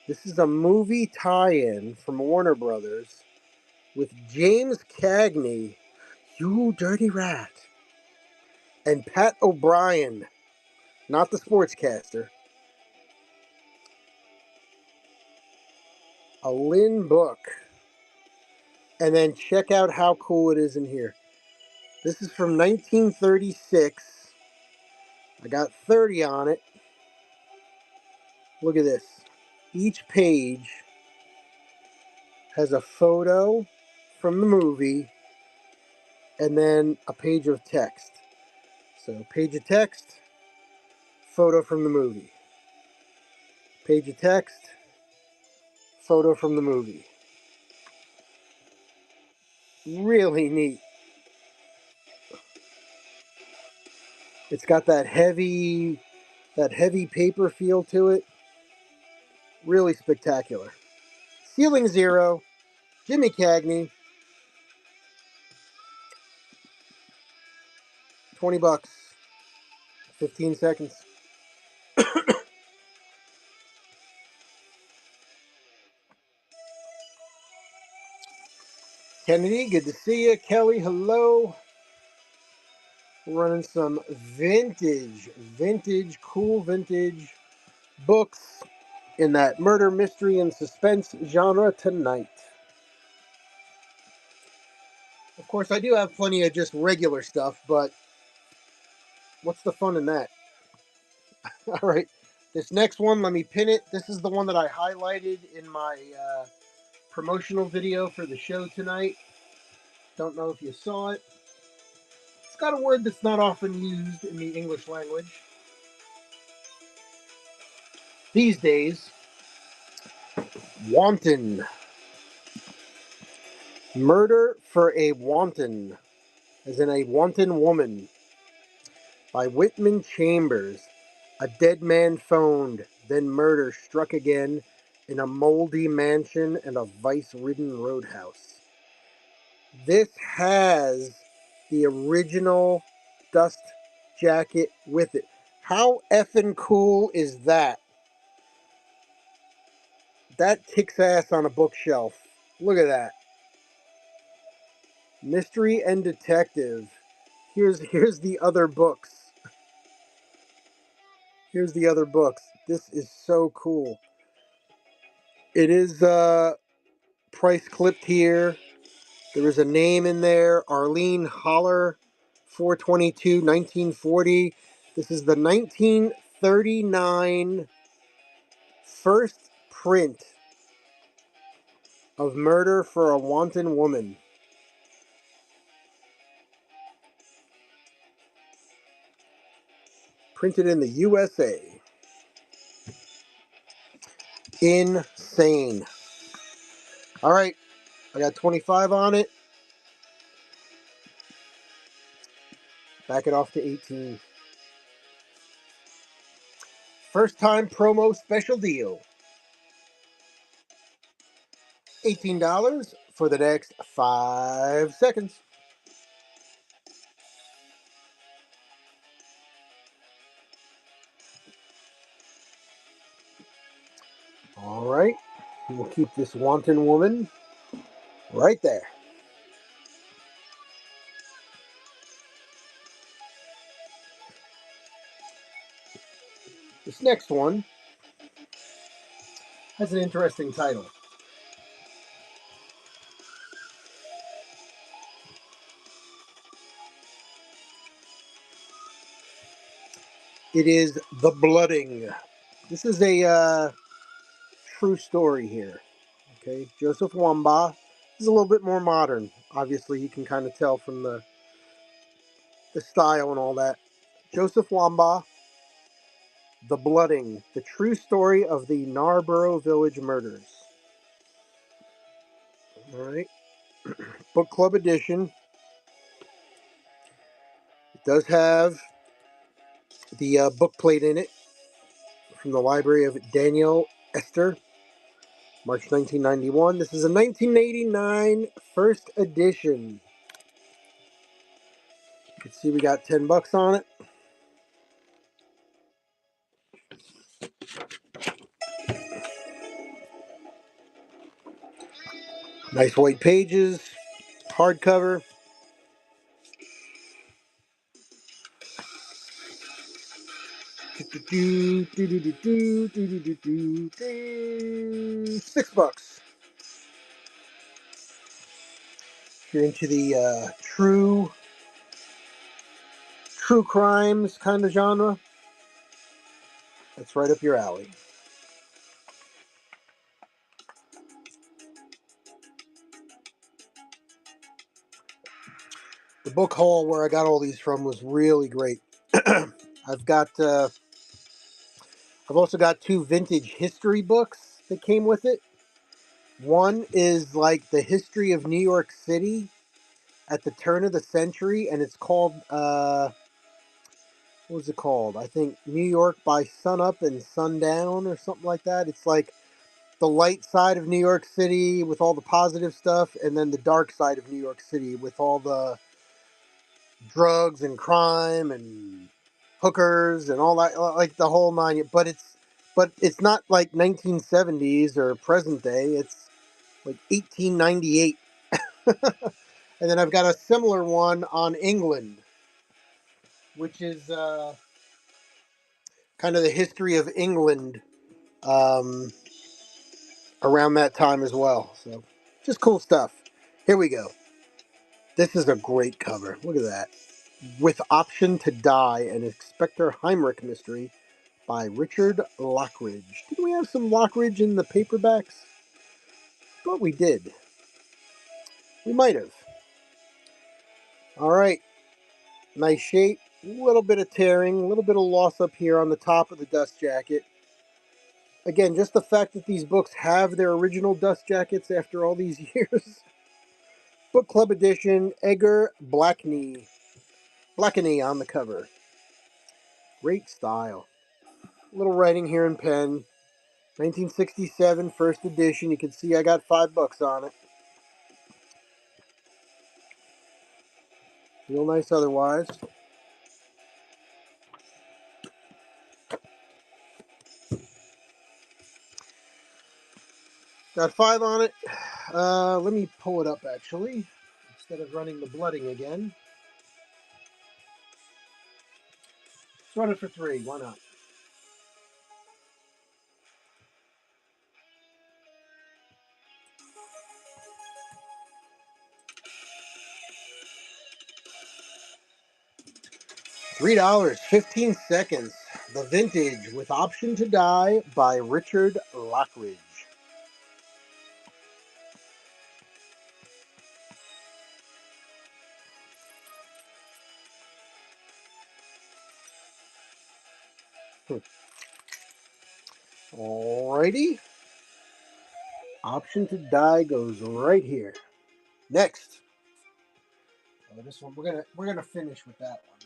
This is a movie tie-in from Warner Brothers with James Cagney, you dirty rat, and Pat O'Brien, not the sportscaster. A Lynn book. And then check out how cool it is in here. This is from 1936. I got 30 on it. Look at this. Each page has a photo from the movie and then a page of text. So, page of text, photo from the movie. Page of text, photo from the movie. Really neat. It's got that heavy paper feel to it. Really spectacular. Ceiling Zero, Jimmy Cagney, $20, 15 seconds. Kennedy, good to see you. Kelly, hello. We're running some cool vintage books in that murder, mystery, and suspense genre tonight. Of course, I do have plenty of just regular stuff, but what's the fun in that? All right, this next one, let me pin it. This is the one that I highlighted in my promotional video for the show tonight. Don't know if you saw it. It's got a word that's not often used in the English language these days. Wanton. Murder for a Wanton, as in a wanton woman, by Whitman Chambers. A dead man phoned, then murder struck again in a moldy mansion and a vice-ridden roadhouse. This has the original dust jacket with it. How effing cool is that? That kicks ass on a bookshelf. Look at that. Mystery and Detective. Here's the other books. Here's the other books. This is so cool. It is price clipped here. There is a name in there. Arlene Holler, 422, 1940. This is the 1939 first print of Murder for a Wanton Woman. Printed in the USA. Insane. All right, I got 25 on it. Back it off to 18. First time promo special deal. $18 for the next 5 seconds. All right, we'll keep this wanton woman right there. This next one has an interesting title. It is The Blooding. This is a true story here. Okay, Joseph Wamba is a little bit more modern. Obviously, you can kind of tell from the style and all that. Joseph Wamba, The Blooding, the true story of the Narborough Village murders. All right, book club edition. It does have the book plate in it from the library of Daniel Esther, March 1991. This is a 1989 first edition. You can see we got $10 on it. Nice white pages, hardcover. $6. If you're into the true crimes kind of genre, that's right up your alley. The book haul where I got all these from was really great. I've got I've also got two vintage history books that came with it. One is like the history of New York City at the turn of the century, and it's called what was it called? I think New York by Sunup and Sundown or something like that. It's like the light side of New York City with all the positive stuff, and then the dark side of New York City with all the drugs and crime and hookers and all that, like the whole nine. But it's not like 1970s or present day. It's like 1898. And then I've got a similar one on England, which is kind of the history of England um, around that time as well. So just cool stuff. Here we go. This is a great cover. Look at that. With Option to Die, an Inspector Heinrich mystery by Richard Lockridge. Didn't we have some Lockridge in the paperbacks? Thought we did. We might have. All right. Nice shape. A little bit of tearing, a little bit of loss up here on the top of the dust jacket. Again, just the fact that these books have their original dust jackets after all these years. Book Club edition, Edgar Blackney. Blackney on the cover. Great style. Little writing here in pen. 1967, first edition. You can see I got $5 on it. Real nice otherwise. Got 5 on it. Let me pull it up actually, instead of running the blooding again. Let's run it for 3. Why not? $3.15. The Vintage with Option to Die by Richard Lockridge. Alrighty. Option to Die goes right here. Next. Oh, this one we're gonna finish with that one.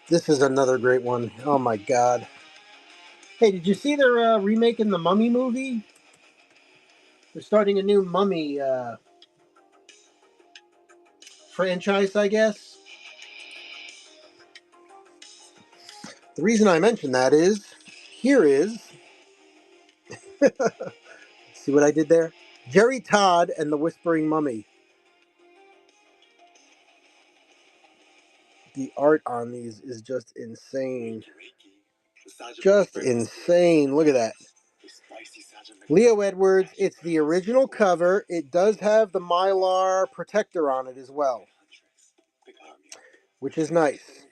This is another great one. Oh my god. Hey, did you see they're remaking the Mummy movie? They're starting a new Mummy franchise, I guess. The reason I mention that is here is see what I did there? Jerry Todd and the Whispering Mummy. The art on these is just insane. Just insane. Look at that. Leo Edwards, it's the original cover. It does have the Mylar protector on it as well, which is nice.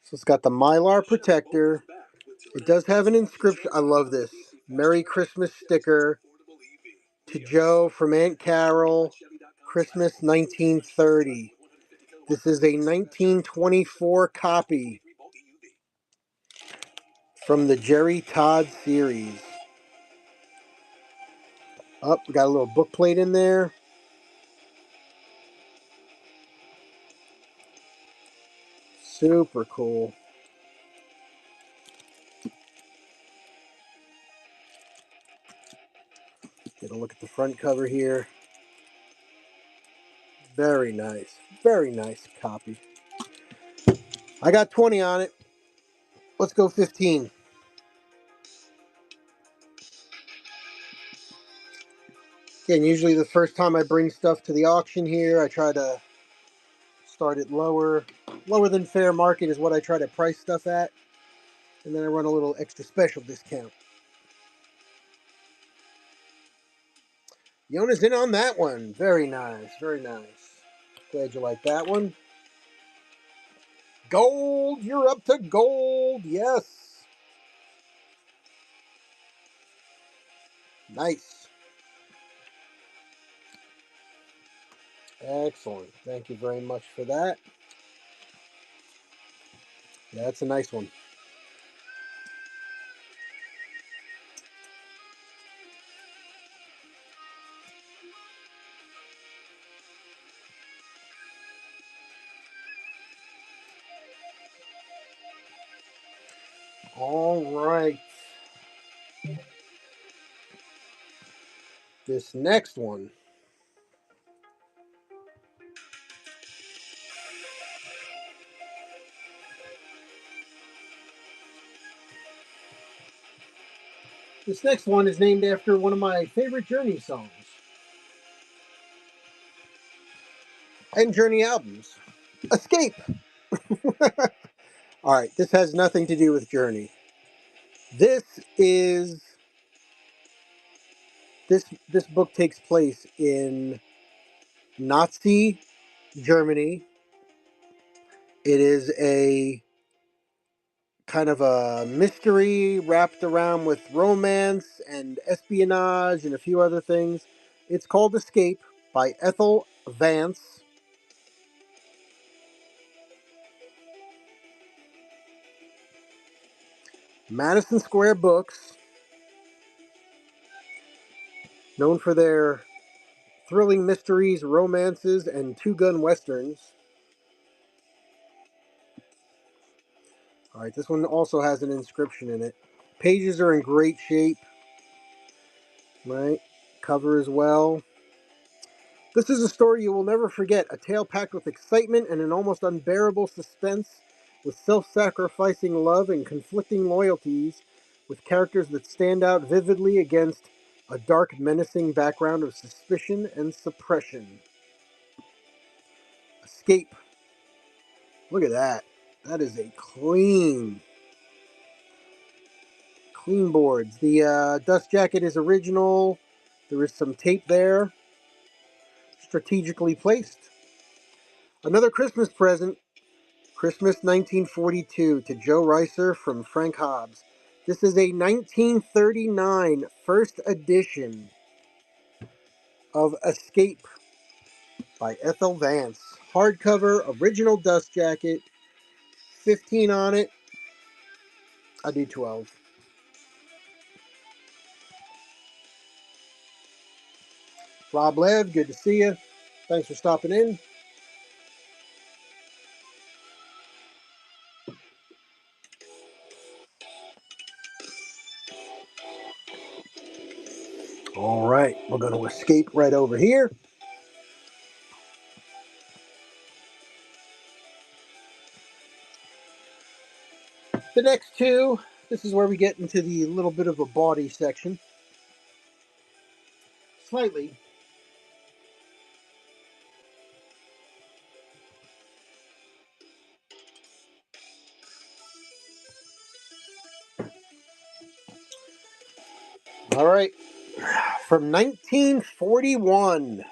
So it's got the Mylar protector. It does have an inscription. I love this. Merry Christmas sticker to Joe from Aunt Carol. Christmas 1930. This is a 1924 copy from the Jerry Todd series. Oh, we got a little book plate in there. Super cool. Get a look at the front cover here. Very nice. Very nice copy. I got 20 on it. Let's go 15. Again, usually the first time I bring stuff to the auction here, I try to start it lower. Lower than fair market is what I try to price stuff at. And then I run a little extra special discount. Yona's in on that one. Very nice. Very nice. Glad you like that one. Gold. You're up to gold. Yes. Nice. Excellent. Thank you very much for that. Yeah, that's a nice one. All right. This next one. This next one is named after one of my favorite Journey songs and Journey albums. Escape. All right, this has nothing to do with Journey. This is this book takes place in Nazi Germany. It is a kind of a mystery wrapped around with romance and espionage and a few other things. It's called Escape by Ethel Vance. Madison Square Books, known for their thrilling mysteries, romances, and two-gun westerns. All right, this one also has an inscription in it. Pages are in great shape, right? Cover as well. This is a story you will never forget, a tale packed with excitement and an almost unbearable suspense, with self-sacrificing love and conflicting loyalties, with characters that stand out vividly against a dark, menacing background of suspicion and suppression. Escape. Look at that. That is a clean boards. The dust jacket is original. There is some tape there, strategically placed. Another Christmas present, Christmas 1942 to Joe Reiser from Frank Hobbs. This is a 1939 first edition of Escape by Ethel Vance. Hardcover, original dust jacket, 15 on it. I do 12. Rob Lev, good to see you. Thanks for stopping in. All right, we're going to escape right over here. The next two, this is where we get into the little bit of a bawdy section. Slightly. All right. From 1941,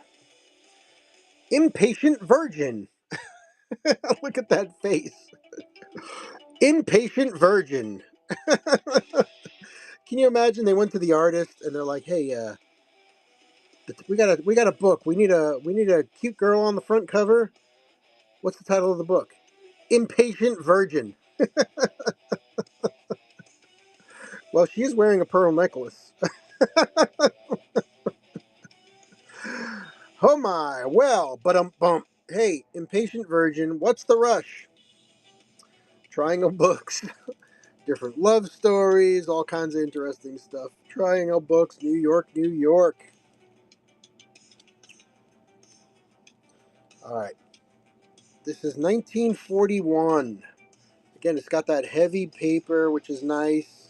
Impatient Virgin. Look at that face. Impatient Virgin. Can you imagine they went to the artist and they're like, "Hey, we got a book. We need a cute girl on the front cover. What's the title of the book? Impatient Virgin." Well, she is wearing a pearl necklace. Oh my. Well, but bump. Hey, Impatient Virgin, what's the rush? Triangle Books. Different love stories, all kinds of interesting stuff. Triangle Books, New York, New York. All right. This is 1941. Again, it's got that heavy paper, which is nice.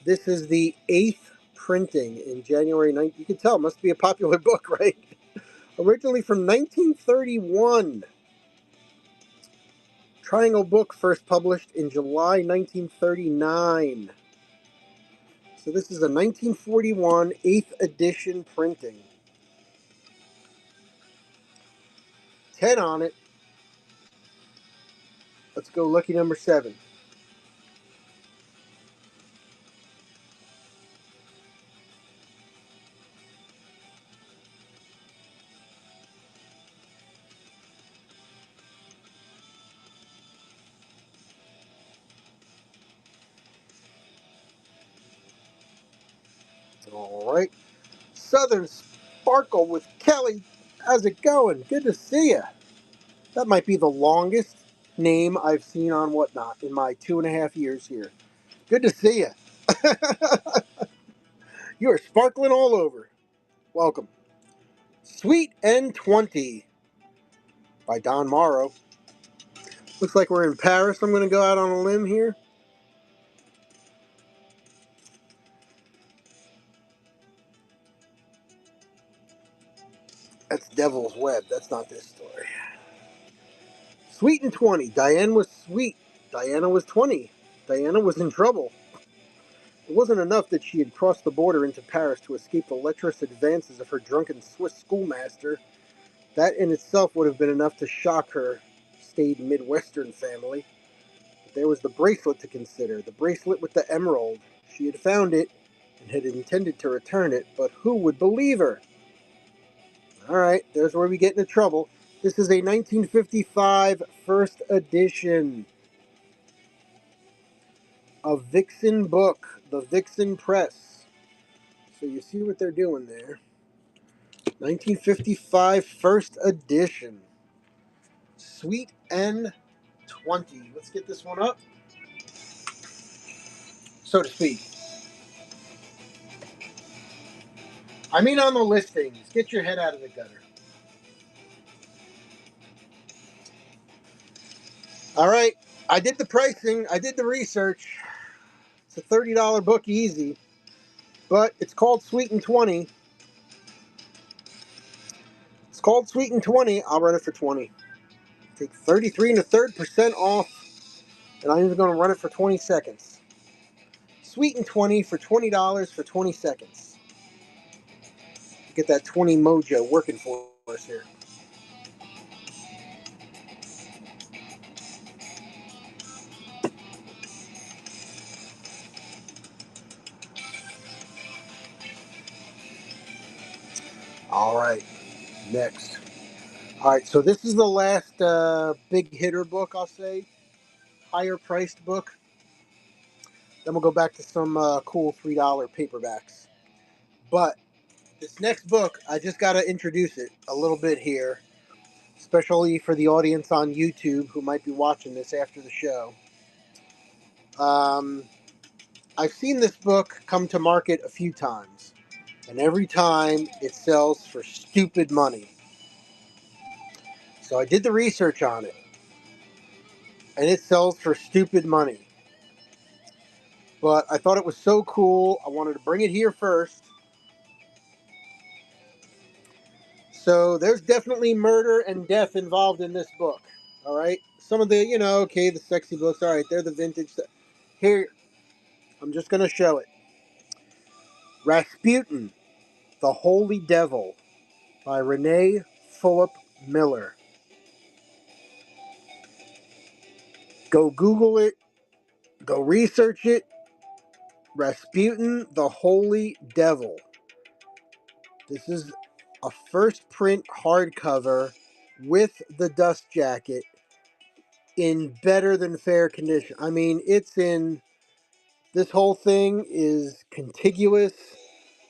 This is the 8th printing in January 9th. You can tell, it must be a popular book, right? Originally from 1931. Triangle Book first published in July 1939. So this is a 1941 8th edition printing. 10 on it. Let's go lucky number 7. All right. Southern Sparkle with Kelly. How's it going? Good to see you. That might be the longest name I've seen on Whatnot in my 2.5 years here. Good to see you. You are sparkling all over. Welcome. Sweet N20 by Don Morrow. Looks like we're in Paris. I'm going to go out on a limb here. That's Devil's Web. That's not this story. Sweet and 20. Diane was sweet. Diana was 20. Diana was in trouble. It wasn't enough that she had crossed the border into Paris to escape the lecherous advances of her drunken Swiss schoolmaster. That in itself would have been enough to shock her staid Midwestern family. But there was the bracelet to consider, the bracelet with the emerald. She had found it and had intended to return it, but who would believe her? All right, there's where we get into trouble. This is a 1955 first edition, a Vixen book, the Vixen Press. So you see what they're doing there. 1955 first edition. Sweet N20. Let's get this one up, so to speak. I mean on the listings. Get your head out of the gutter. All right. I did the pricing. I did the research. It's a $30 book easy, but it's called Sweet and 20. It's called Sweet and 20. I'll run it for 20. Take 33 and a third percent off, and I'm even going to run it for 20 seconds. Sweet and 20 for $20 for 20 seconds. Get that 20 mojo working for us here. All right, next. All right, so this is the last big hitter book, I'll say. Higher priced book. Then we'll go back to some cool $3 paperbacks. But this next book, I just got to introduce it a little bit here, especially for the audience on YouTube who might be watching this after the show. I've seen this book come to market a few times, and every time it sells for stupid money. So I did the research on it, and it sells for stupid money. But I thought it was so cool, I wanted to bring it here first. So there's definitely murder and death involved in this book. All right. Some of the, okay, the sexy books. All right, they're the vintage. Here, I'm just going to show it. Rasputin, the Holy Devil by Renee Philip Miller. Go Google it. Go research it. Rasputin, the Holy Devil. This is a first print hardcover with the dust jacket in better than fair condition. I mean, it's in. This whole thing is contiguous.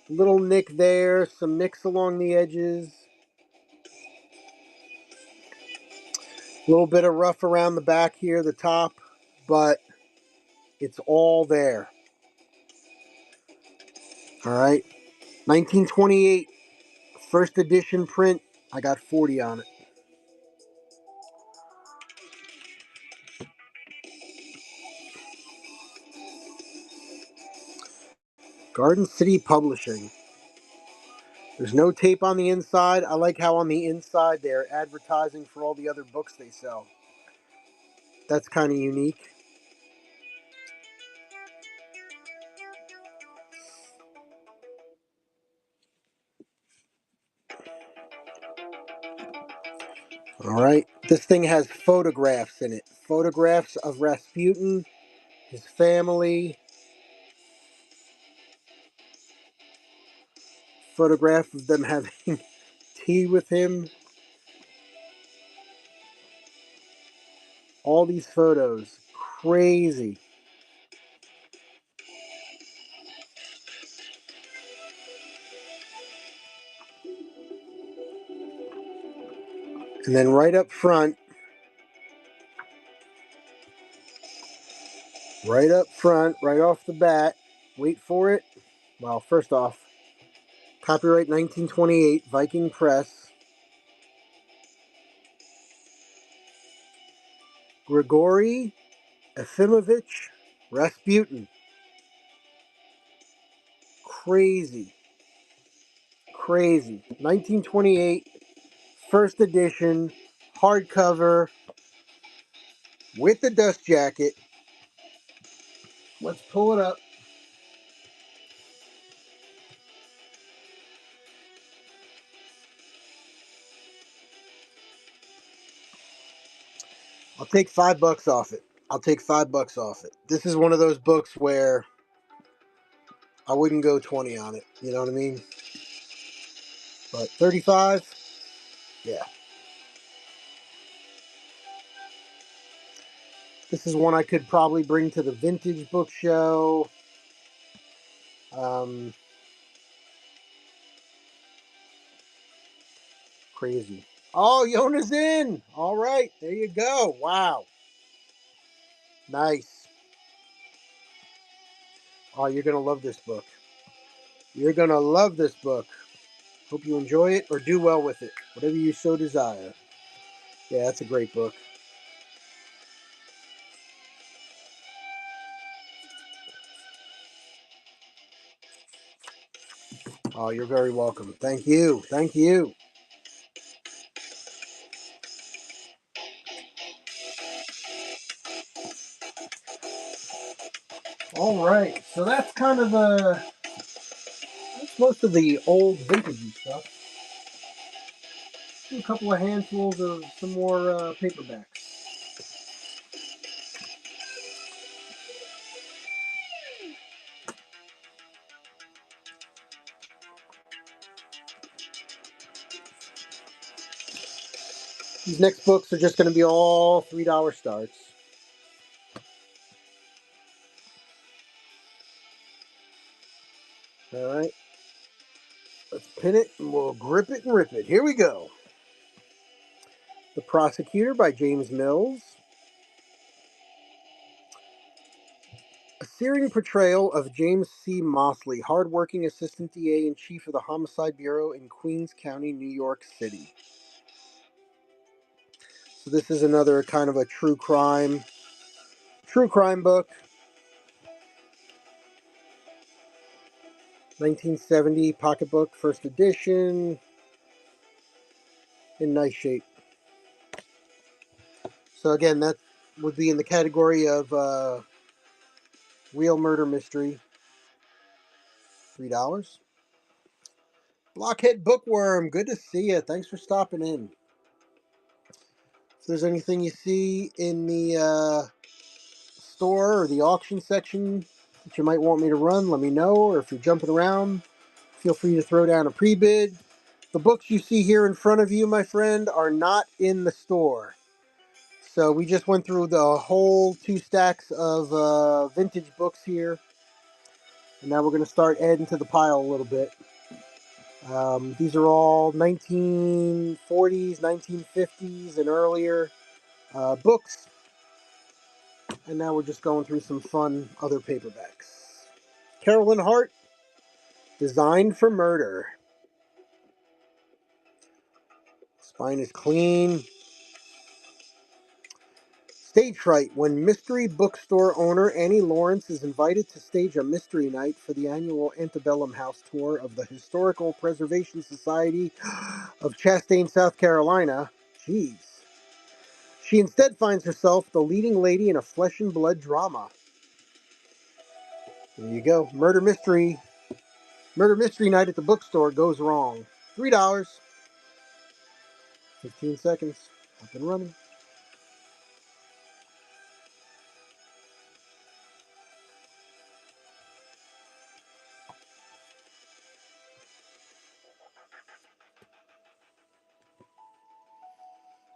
Little nick there, some nicks along the edges. A little bit of rough around the back here, the top, but it's all there. All right. 1928, first edition print. I got 40 on it. Garden City Publishing. There's no tape on the inside. I like how on the inside they're advertising for all the other books they sell. That's kind of unique. All right. This thing has photographs in it. Photographs of Rasputin, his family. Photograph of them having tea with him. All these photos. Crazy. And then right up front, right off the bat, wait for it. Well, first off, copyright 1928, Viking Press. Grigory Efimovich Rasputin. Crazy. Crazy. 1928, first edition, hardcover, with the dust jacket. Let's pull it up. I'll take $5 off it. I'll take $5 off it. This is one of those books where I wouldn't go 20 on it. You know what I mean? But 35, yeah. This is one I could probably bring to the vintage book show. Crazy. Oh, Yona's in. All right, there you go. Wow. Nice. Oh, you're going to love this book. You're going to love this book. Hope you enjoy it or do well with it, whatever you so desire. Yeah, that's a great book. Oh, you're very welcome. Thank you. Thank you. All right. So that's kind of that's most of the old vintagey stuff. Do a couple of handfuls of some more paperbacks. These next books are just going to be all $3 starts. All right. Let's pin it and we'll grip it and rip it. Here we go. The Prosecutor by James Mills. A searing portrayal of James C. Mosley, hardworking assistant DA and chief of the Homicide Bureau in Queens County, New York City. So this is another kind of a true crime book. 1970 pocketbook, first edition, in nice shape. So again, that would be in the category of real murder mystery. $3. Blockhead Bookworm, good to see you. Thanks for stopping in. If there's anything you see in the store or the auction section that you might want me to run, let me know. Or if you're jumping around, feel free to throw down a pre-bid. The books you see here in front of you, my friend, are not in the store. So we just went through the whole 2 stacks of vintage books here. And now we're going to start adding to the pile a little bit. These are all 1940s, 1950s, and earlier books. And now we're just going through some fun other paperbacks. Carolyn Hart, Designed for Murder. Spine is clean. Stage fright. When mystery bookstore owner Annie Lawrence is invited to stage a mystery night for the annual Antebellum House tour of the Historical Preservation Society of Chastain, South Carolina. Jeez. She instead finds herself the leading lady in a flesh and blood drama. There you go. Murder mystery night at the bookstore goes wrong. $3. 15 seconds. Up and running.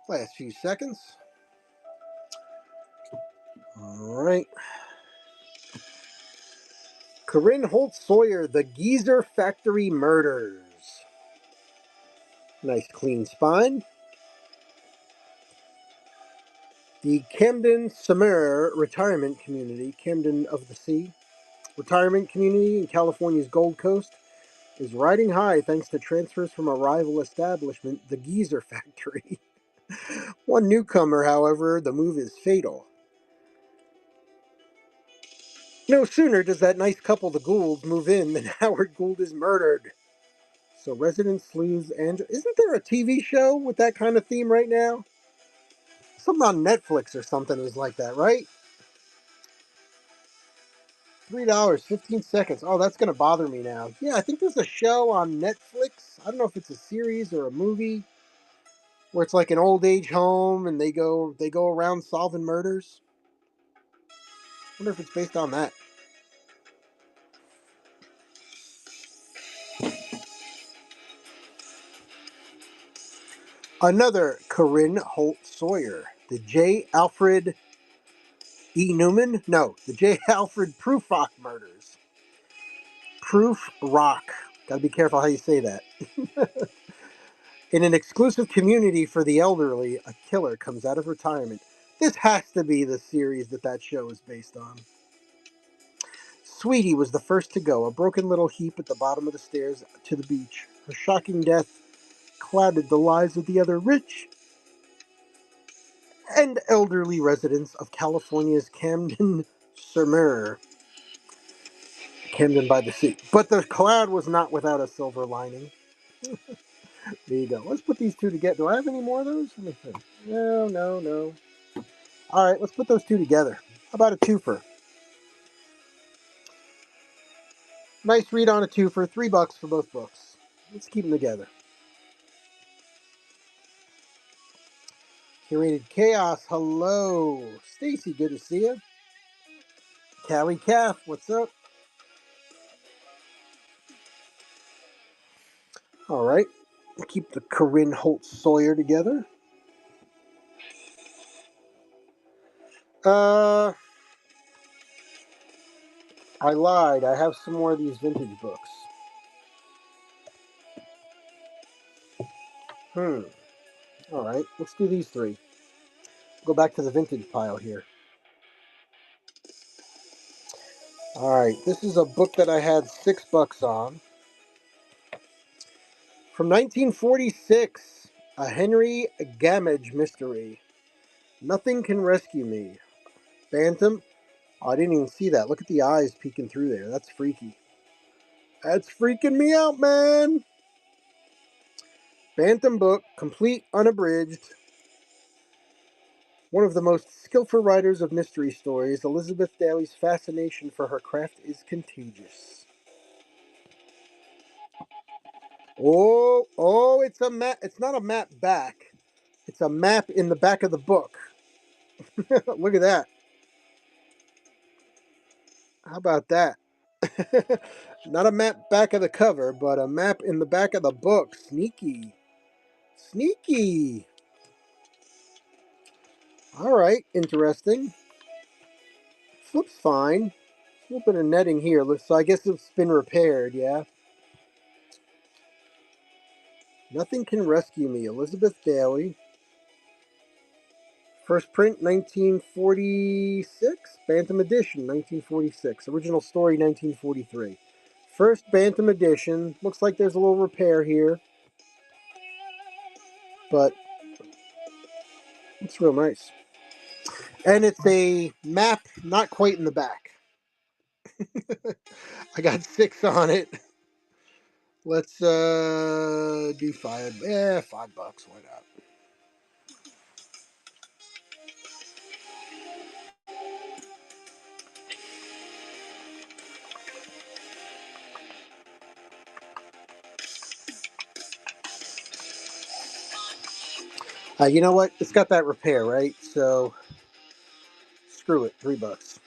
Last few seconds. All right. Corinne Holt Sawyer, The Geezer Factory Murders. Nice clean spine. The Camden Summer Retirement Community, Camden of the Sea, retirement community in California's Gold Coast, is riding high thanks to transfers from a rival establishment, the Geezer Factory. One newcomer, however, the move is fatal. No sooner does that nice couple, the Goulds, move in than Howard Gould is murdered. So residents lose Andrew. Isn't there a TV show with that kind of theme right now? Something on Netflix or something is like that, right? $3, 15 seconds. Oh, that's gonna bother me now. Yeah, I think there's a show on Netflix. I don't know if it's a series or a movie where it's like an old age home and they go around solving murders. I wonder if it's based on that. Another Corinne Holt Sawyer. The J. Alfred E. Newman? No, the J. Alfred Prufrock murders. Proof Rock. Gotta be careful how you say that. In an exclusive community for the elderly, a killer comes out of retirement. This has to be the series that show is based on. Sweetie was the first to go, a broken little heap at the bottom of the stairs to the beach. Her shocking death clouded the lives of the other rich and elderly residents of California's Camden Summer, Camden by the Sea. But the cloud was not without a silver lining. There you go. Let's put these two together. Do I have any more of those? Let me see. No, no, no. All right, let's put those two together. How about a twofer? Nice read on a twofer. $3 for both books. Let's keep them together. Curated Chaos. Hello. Stacy, good to see you. Callie Calf, what's up? All right. Keep the Corinne Holt Sawyer together. Uh, I lied. I have some more of these vintage books. All right. Let's do these three. Go back to the vintage pile here. All right. This is a book that I had $6 on. From 1946, a Henry Gamage mystery. Nothing Can Rescue Me. Bantam. Oh, I didn't even see that. Look at the eyes peeking through there. That's freaky. That's freaking me out, man. Bantam book, complete, unabridged. One of the most skillful writers of mystery stories, Elizabeth Daly's fascination for her craft is contagious. Oh, it's a map. It's not a map back. It's a map in the back of the book. Look at that. How about that? Not a map back of the cover, but a map in the back of the book. Sneaky. Sneaky. All right, interesting. Flip's fine. A little bit of netting here. So I guess it's been repaired, yeah? Nothing Can Rescue Me. Elizabeth Daly. First print 1946. Bantam edition 1946. Original story 1943. First Bantam edition. Looks like there's a little repair here. But it's real nice. And it's a map not quite in the back. I got 6 on it. Let's do 5. $5. Why not? You know what? It's got that repair, right? So screw it. $3. It's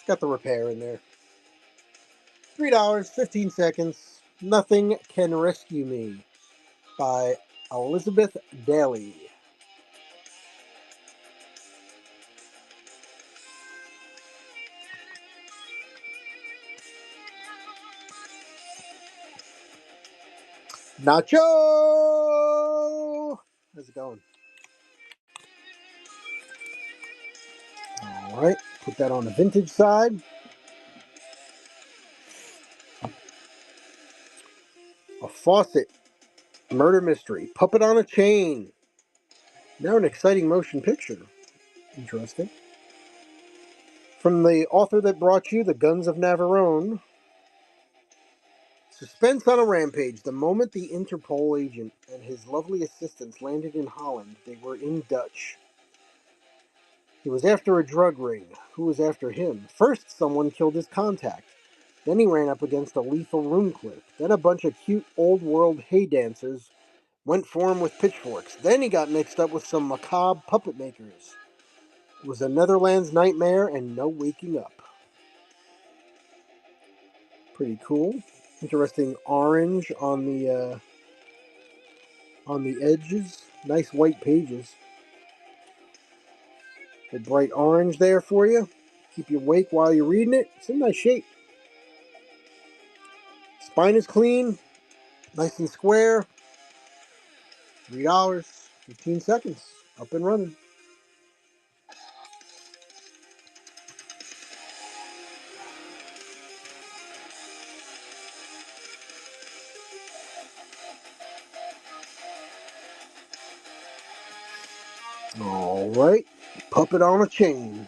got the repair in there. $3, 15 seconds. Nothing Can Rescue Me by Elizabeth Daly. Nacho! How's it going? All right, put that on the vintage side. A faucet, murder mystery, puppet on a chain. Now an exciting motion picture. Interesting. From the author that brought you The Guns of Navarone. Suspense on a rampage. The moment the Interpol agent and his lovely assistants landed in Holland, they were in Dutch. He was after a drug ring. Who was after him? First, someone killed his contact. Then he ran up against a lethal room clerk. Then a bunch of cute old-world hay dancers went for him with pitchforks. Then he got mixed up with some macabre puppet makers. It was a Netherlands nightmare and no waking up. Pretty cool. Interesting orange on the edges. Nice white pages. A bright orange there for you. Keep you awake while you're reading it. It's in nice shape. Spine is clean, nice and square. $3, 15 seconds. Up and running. All right. Puppet on a chain.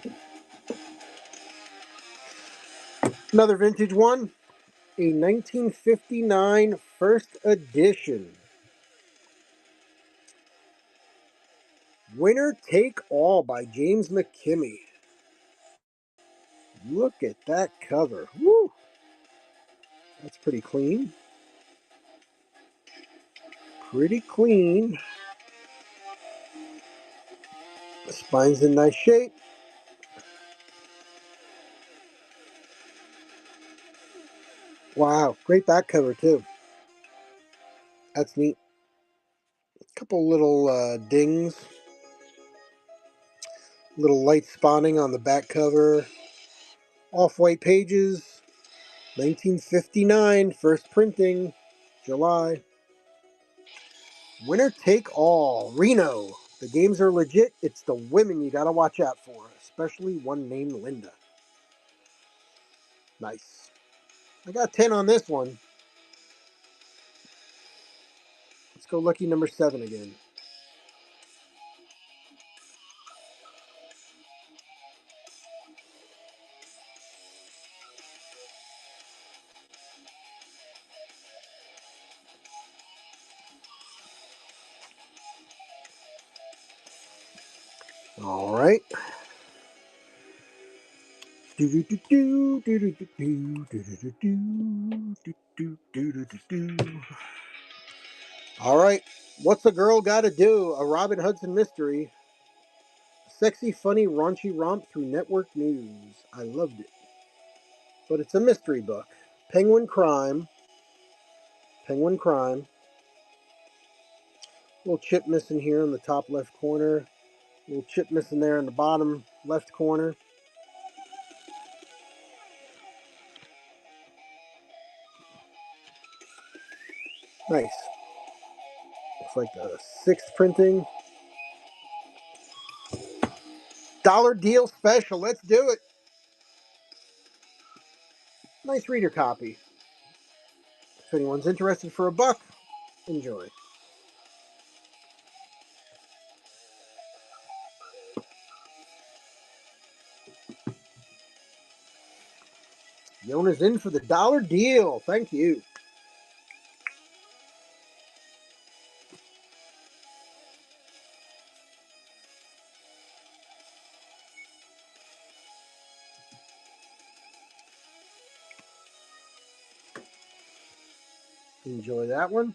Another vintage one. A 1959 first edition. Winner Take All by James McKimmey. Look at that cover. Woo! That's pretty clean. Pretty clean. The spine's in nice shape. Wow, great back cover too. That's neat. Couple little dings. Little light spotting on the back cover. Off-white pages. 1959, first printing. July. Winner take all. Reno. The games are legit. It's the women you gotta watch out for. Especially one named Linda. Nice. I got 10 on this one. Let's go lucky number 7 again. All right. All right. What's a girl gotta do? A Robin Hudson mystery. Sexy, funny, raunchy romp through network news. I loved it. But it's a mystery book. Penguin Crime. Penguin Crime. Little chip missing here in the top left corner. Little chip missing there in the bottom left corner. Nice. Looks like the 6th printing. Dollar deal special. Let's do it. Nice reader copy. If anyone's interested for a buck, enjoy. Yona's in for the dollar deal. Thank you. Enjoy that one.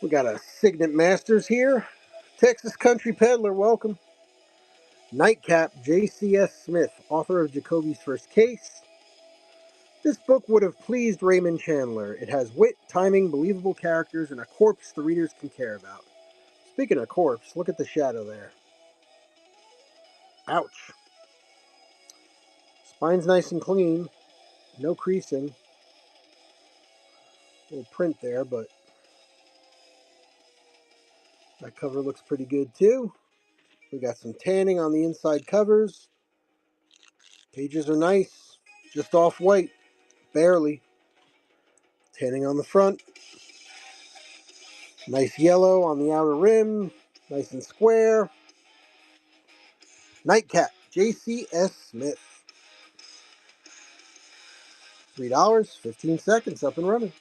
We got a Signet Masters here. Texas Country Peddler, welcome. Nightcap, J.C.S. Smith, author of Jacoby's First Case. This book would have pleased Raymond Chandler. It has wit, timing, believable characters, and a corpse the readers can care about. Speaking of corpse, look at the shadow there. Ouch. Spine's nice and clean. No creasing. little print there, but that cover looks pretty good too. We got some tanning on the inside covers. Pages are nice, just off white, barely. Tanning on the front. Nice yellow on the outer rim, nice and square. Nightcap, JCS Smith. $3, 15 seconds, up and running.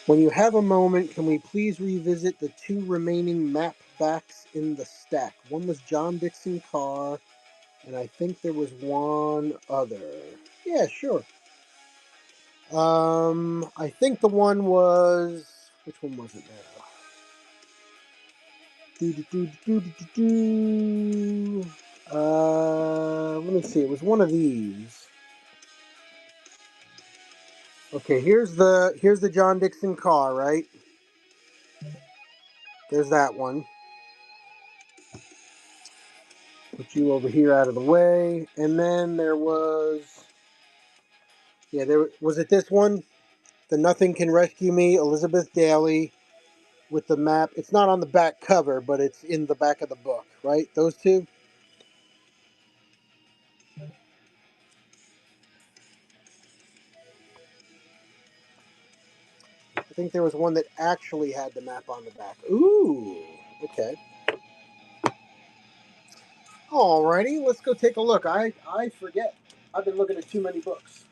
When you have a moment, can we please revisit the two remaining map backs in the stack? One was John Dixon Carr, and I think there was one other. Yeah, sure. I think the one was... Which one was it now? Let me see. It was one of these. Okay, here's the John Dixon Carr, right? There's that one. Put you over here out of the way. And then there was... Yeah, there was it this one? The Nothing Can Rescue Me, Elizabeth Daly, with the map. It's not on the back cover, but it's in the back of the book, right? Those two? I think there was one that actually had the map on the back. Ooh, okay. Alrighty, let's go take a look. I forget. I've been looking at too many books.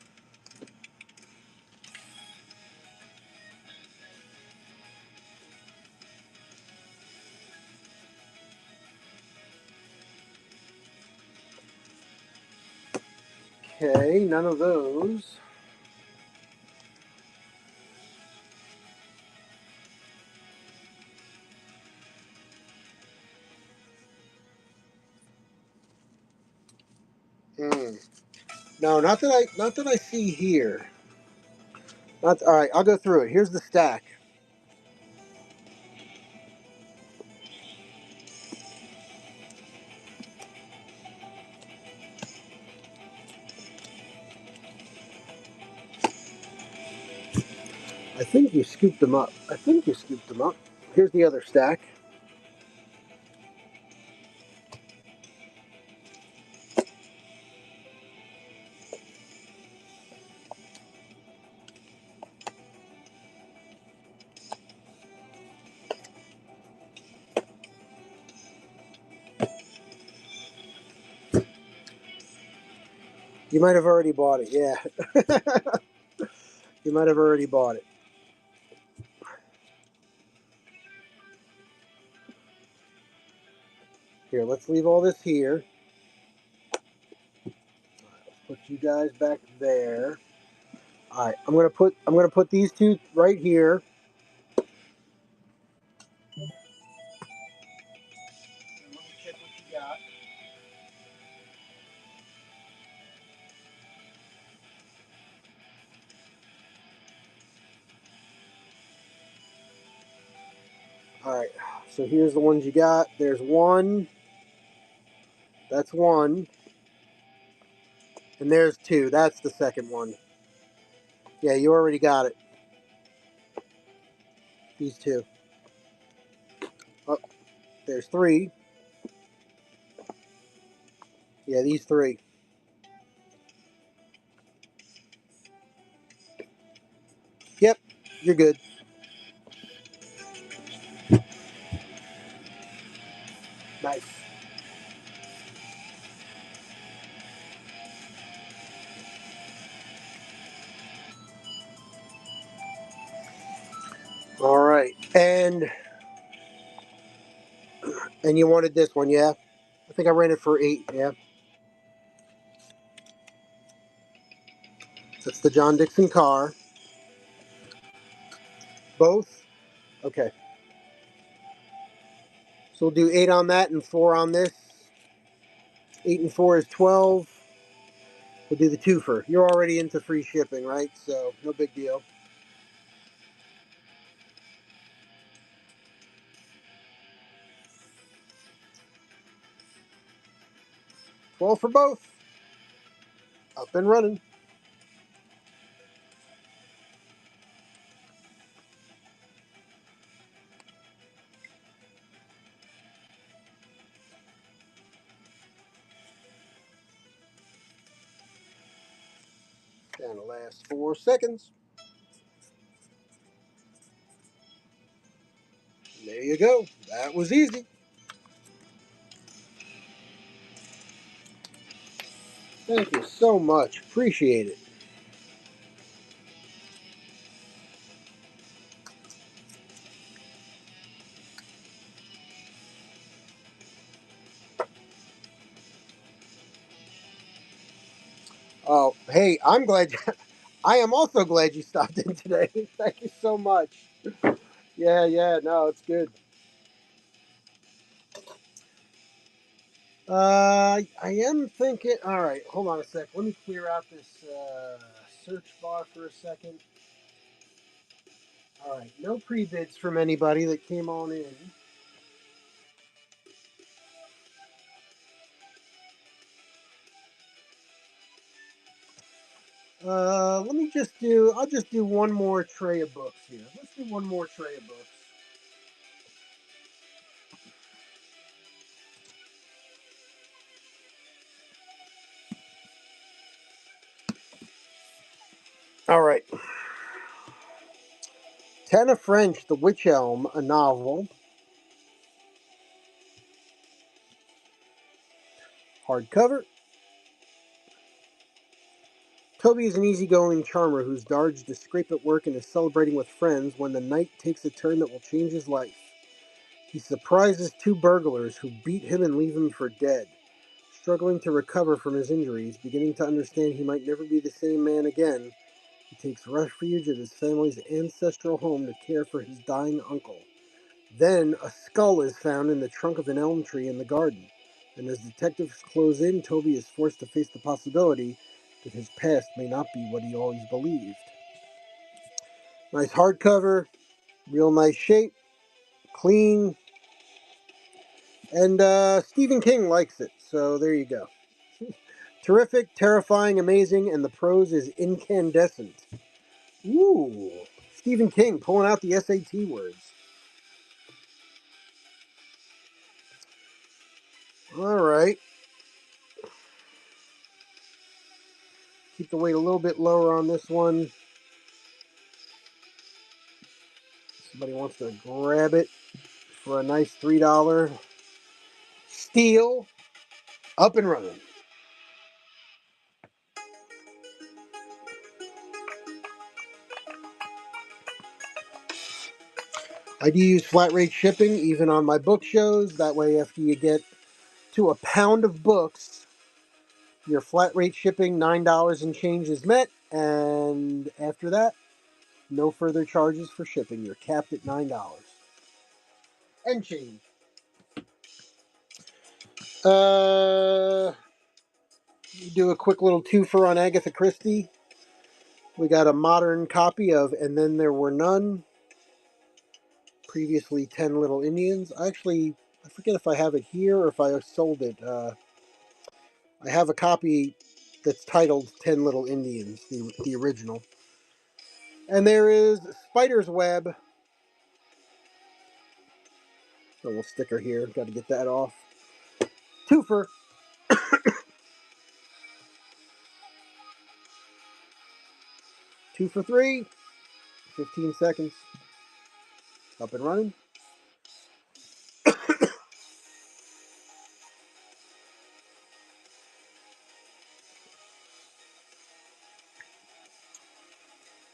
Okay, none of those. Hmm. No, not that I see here. Not all right. I'll go through it. Here's the stack. I think you scooped them up. Here's the other stack. You might have already bought it. Yeah, you might have already bought it. Here, let's leave all this here. Put you guys back there. All right, I'm gonna put these two right here. Let me check what you got. All right, so here's the ones you got. There's one. That's one. And there's two. That's the second one. Yeah, you already got it. These two. Oh, there's three. Yeah, these three. Yep, you're good. Nice. All right, and you wanted this one, yeah? I think I ran it for 8. Yeah, that's the John Dixon Carr. Both. Okay, so we'll do 8 on that and 4 on this. 8 and 4 is 12. We'll do the twofer. You're already into free shipping, right? So no big deal. 12 for both. Up and running. Down the last 4 seconds. There you go. That was easy. Thank you so much. Appreciate it. Oh, hey, I'm glad. I am also glad you stopped in today. Thank you so much. Yeah, no, it's good. I am thinking. All right, hold on a sec. Let me clear out this search bar for a second. All right, no pre-bids from anybody that came on in. Let me just do. I'll just do one more tray of books here. Let's do one more tray of books. All right. Ten of French, The Witch Elm, a novel, hardcover. Toby is an easygoing charmer who's dodged a scrape at work and is celebrating with friends when the night takes a turn that will change his life. He surprises two burglars who beat him and leave him for dead. Struggling to recover from his injuries, beginning to understand he might never be the same man again, he takes refuge at his family's ancestral home to care for his dying uncle. Then, a skull is found in the trunk of an elm tree in the garden, and as detectives close in, Toby is forced to face the possibility that his past may not be what he always believed. Nice hardcover, real nice shape, clean, and Stephen King likes it, so there you go. Terrific, terrifying, amazing, and the prose is incandescent. Ooh, Stephen King pulling out the SAT words. All right. Keep the weight a little bit lower on this one. Somebody wants to grab it for a nice $3 steal. Up and running. I do use flat rate shipping even on my book shows. That way, after you get to a pound of books, your flat rate shipping $9 and change is met. And after that, no further charges for shipping. You're capped at $9 and change. Uh, do a quick little twofer on Agatha Christie. We got a modern copy of And Then There Were None. Previously 10 Little Indians. I forget if I have it here or if I sold it. I have a copy that's titled 10 Little Indians, the original. And there is Spider's Web. A little sticker here. Got to get that off. Twofer. 2 for 3. 15 seconds. Up and running.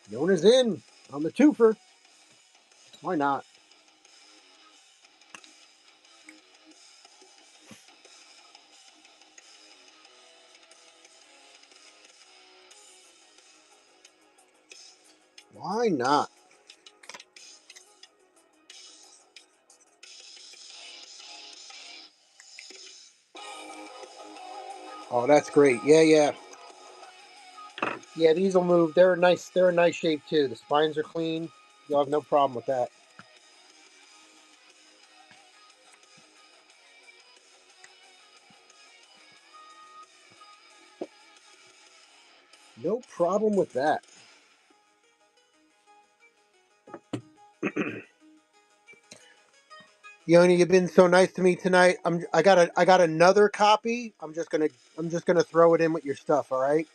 Yona's in on the twofer. Why not? Why not? Oh, that's great. Yeah. Yeah, these will move. They're a nice. They're a nice shape too. The spines are clean. You'll have no problem with that. No problem with that. Yoni, you've been so nice to me tonight. I got another copy. I'm just gonna throw it in with your stuff. All right.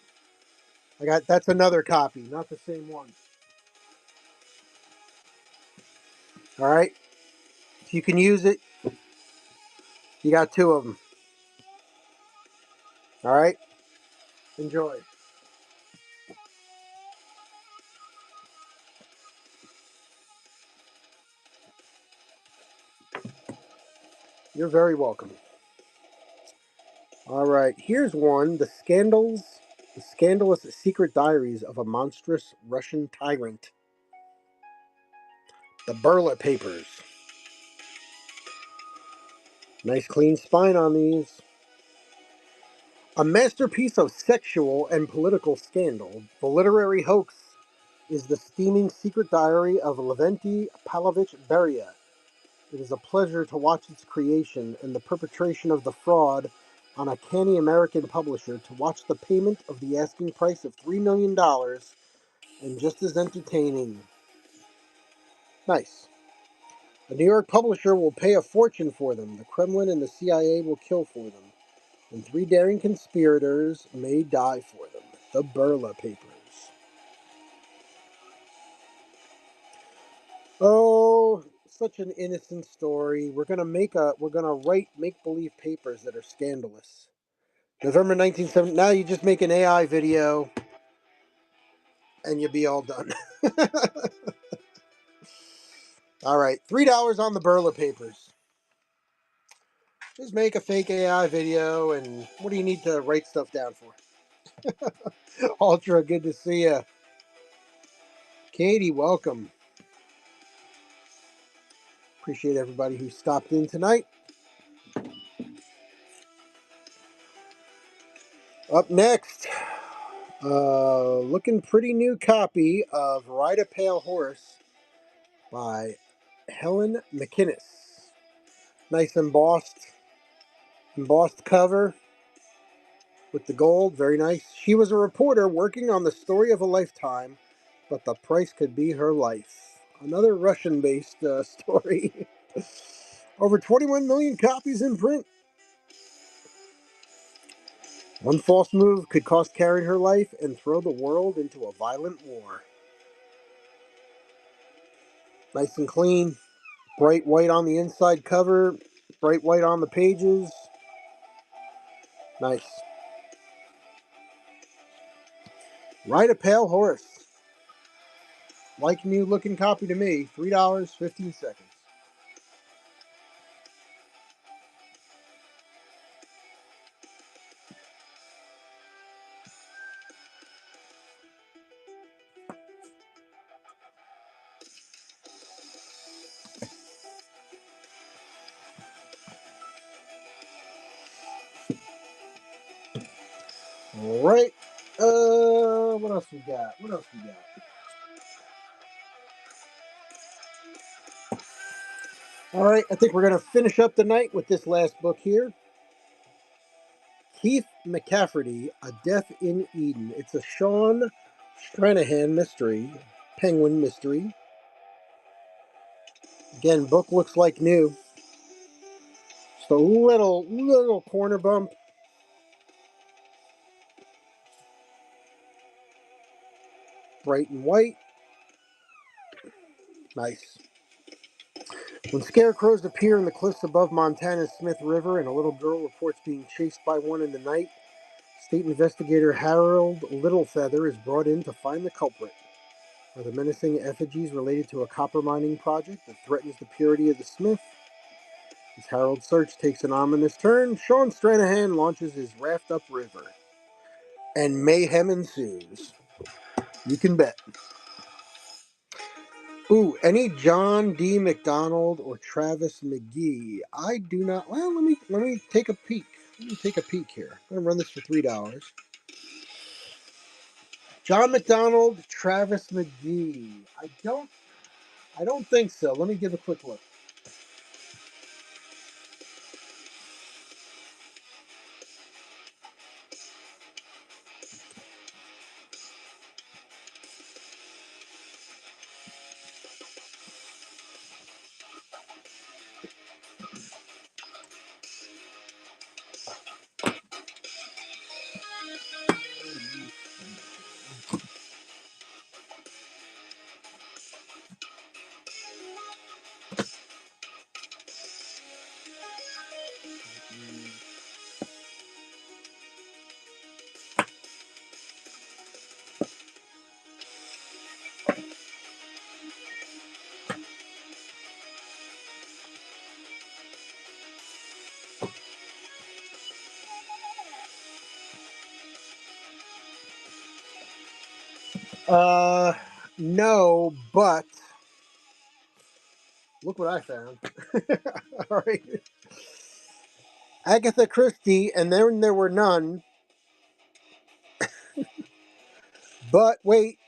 That's another copy, not the same one. All right. If you can use it, you got two of them. All right. Enjoy. You're very welcome. All right. Here's one: the scandalous secret diaries of a monstrous Russian tyrant. The Burla Papers. Nice clean spine on these. A masterpiece of sexual and political scandal, the literary hoax is the steaming secret diary of Lavrenti Pavlovich Beria. It is a pleasure to watch its creation and the perpetration of the fraud on a canny American publisher, to watch the payment of the asking price of $3 million, and just as entertaining. Nice. A New York publisher will pay a fortune for them. The Kremlin and the CIA will kill for them. And three daring conspirators may die for them. The Burla Papers. Oh, such an innocent story. We're gonna write make believe papers that are scandalous. November 1970. Now you just make an AI video and you'll be all done. All right, $3 on the Burla Papers. Just make a fake AI video, and what do you need to write stuff down for? Ultra, good to see you. Katie, welcome. Appreciate everybody who stopped in tonight. Up next, looking pretty new copy of Ride a Pale Horse by Helen McInnes. Nice embossed cover with the gold, very nice. She was a reporter working on the story of a lifetime, but the price could be her life. Another Russian-based story. Over 21 million copies in print. One false move could cost Karen her life and throw the world into a violent war. Nice and clean. Bright white on the inside cover. Bright white on the pages. Nice. Ride a Pale Horse. Like new looking copy to me. $3, 15 seconds. All right. What else we got? What else we got? All right. I think we're gonna finish up the night with this last book here. Keith McCafferty, A Death in Eden. It's a Sean Stranahan mystery, Penguin mystery. Again, book looks like new. Just a little corner bump. Bright and white. Nice. When scarecrows appear in the cliffs above Montana's Smith River and a little girl reports being chased by one in the night, state investigator Harold Littlefeather is brought in to find the culprit. Are the menacing effigies related to a copper mining project that threatens the purity of the Smith? As Harold's search takes an ominous turn, Sean Stranahan launches his raft upriver. And mayhem ensues. You can bet. Ooh, any John D. McDonald or Travis McGee? I do not. Well, let me take a peek. Let me take a peek here. I'm gonna run this for $3. John McDonald, Travis McGee. I don't think so. Let me give a quick look. Uh, no, but look what I found. All right. Agatha Christie, and then there were none. But wait,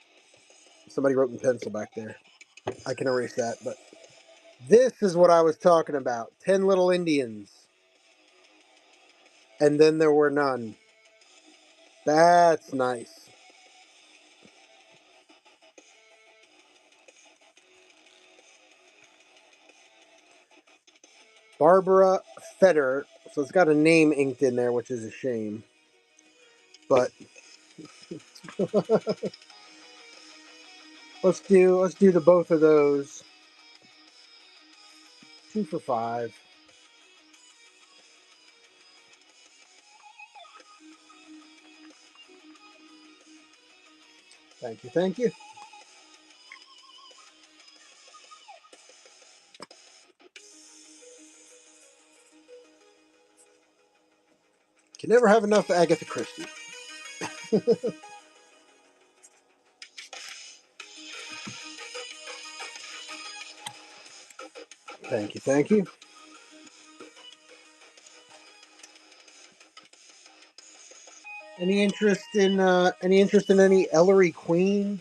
somebody wrote in pencil back there. I can erase that, but this is what I was talking about. 10 Little Indians, and then there were none. That's nice. Barbara Feder. So it's got a name inked in there, which is a shame. But let's do the both of those. 2 for 5. Thank you, thank you. Can never have enough Agatha Christie. Thank you, thank you. Any interest in any Ellery Queen?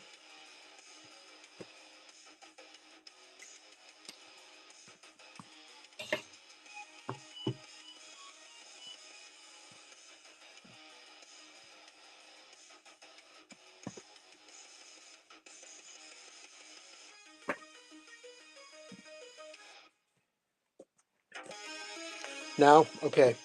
No? Okay.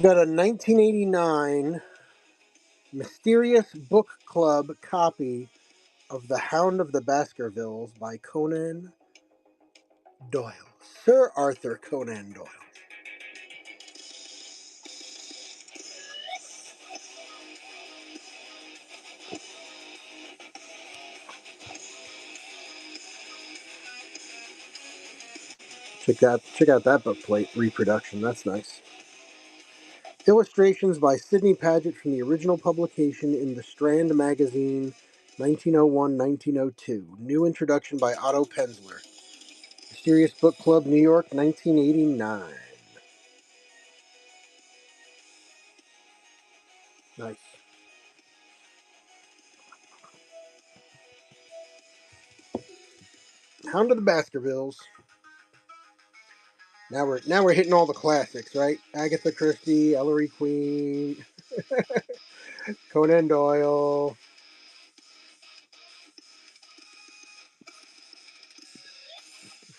Got a 1989 Mysterious Book Club copy of The Hound of the Baskervilles by Conan Doyle. Sir Arthur Conan Doyle. Check out that book plate reproduction. That's nice. Illustrations by Sidney Paget from the original publication in the Strand magazine, 1901-1902. New introduction by Otto Penzler. Mysterious Book Club, New York, 1989. Nice. Hound of the Baskervilles. Now we're hitting all the classics, right? Agatha Christie, Ellery Queen, Conan Doyle.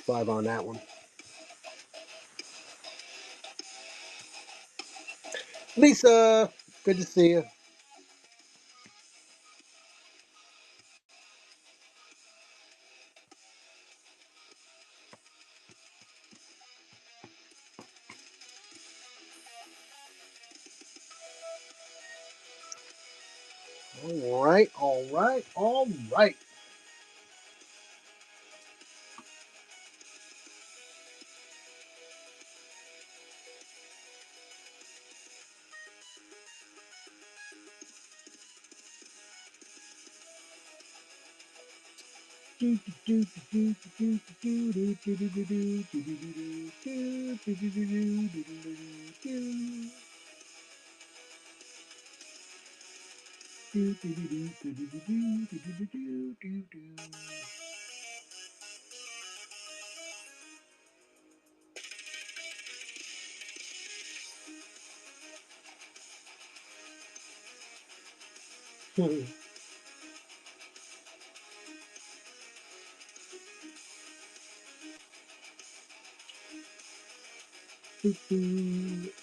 5 on that one. Lisa, good to see you. All right, all right, all right.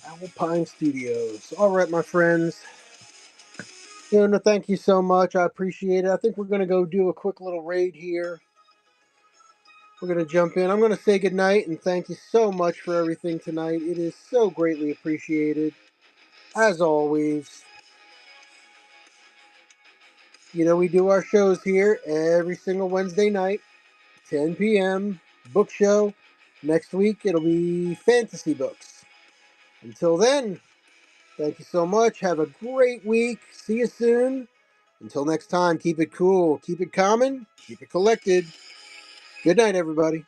Alpine Studios. All right, my friends. No, thank you so much. I appreciate it. I think we're going to go do a quick little raid here. We're going to jump in. I'm going to say goodnight and thank you so much for everything tonight. It is so greatly appreciated. As always, we do our shows here every single Wednesday night, 10 p.m. Book show. Next week, it'll be fantasy books. Until then, thank you so much. Have a great week. See you soon. Until next time, keep it cool, keep it common, keep it collected. Good night, everybody.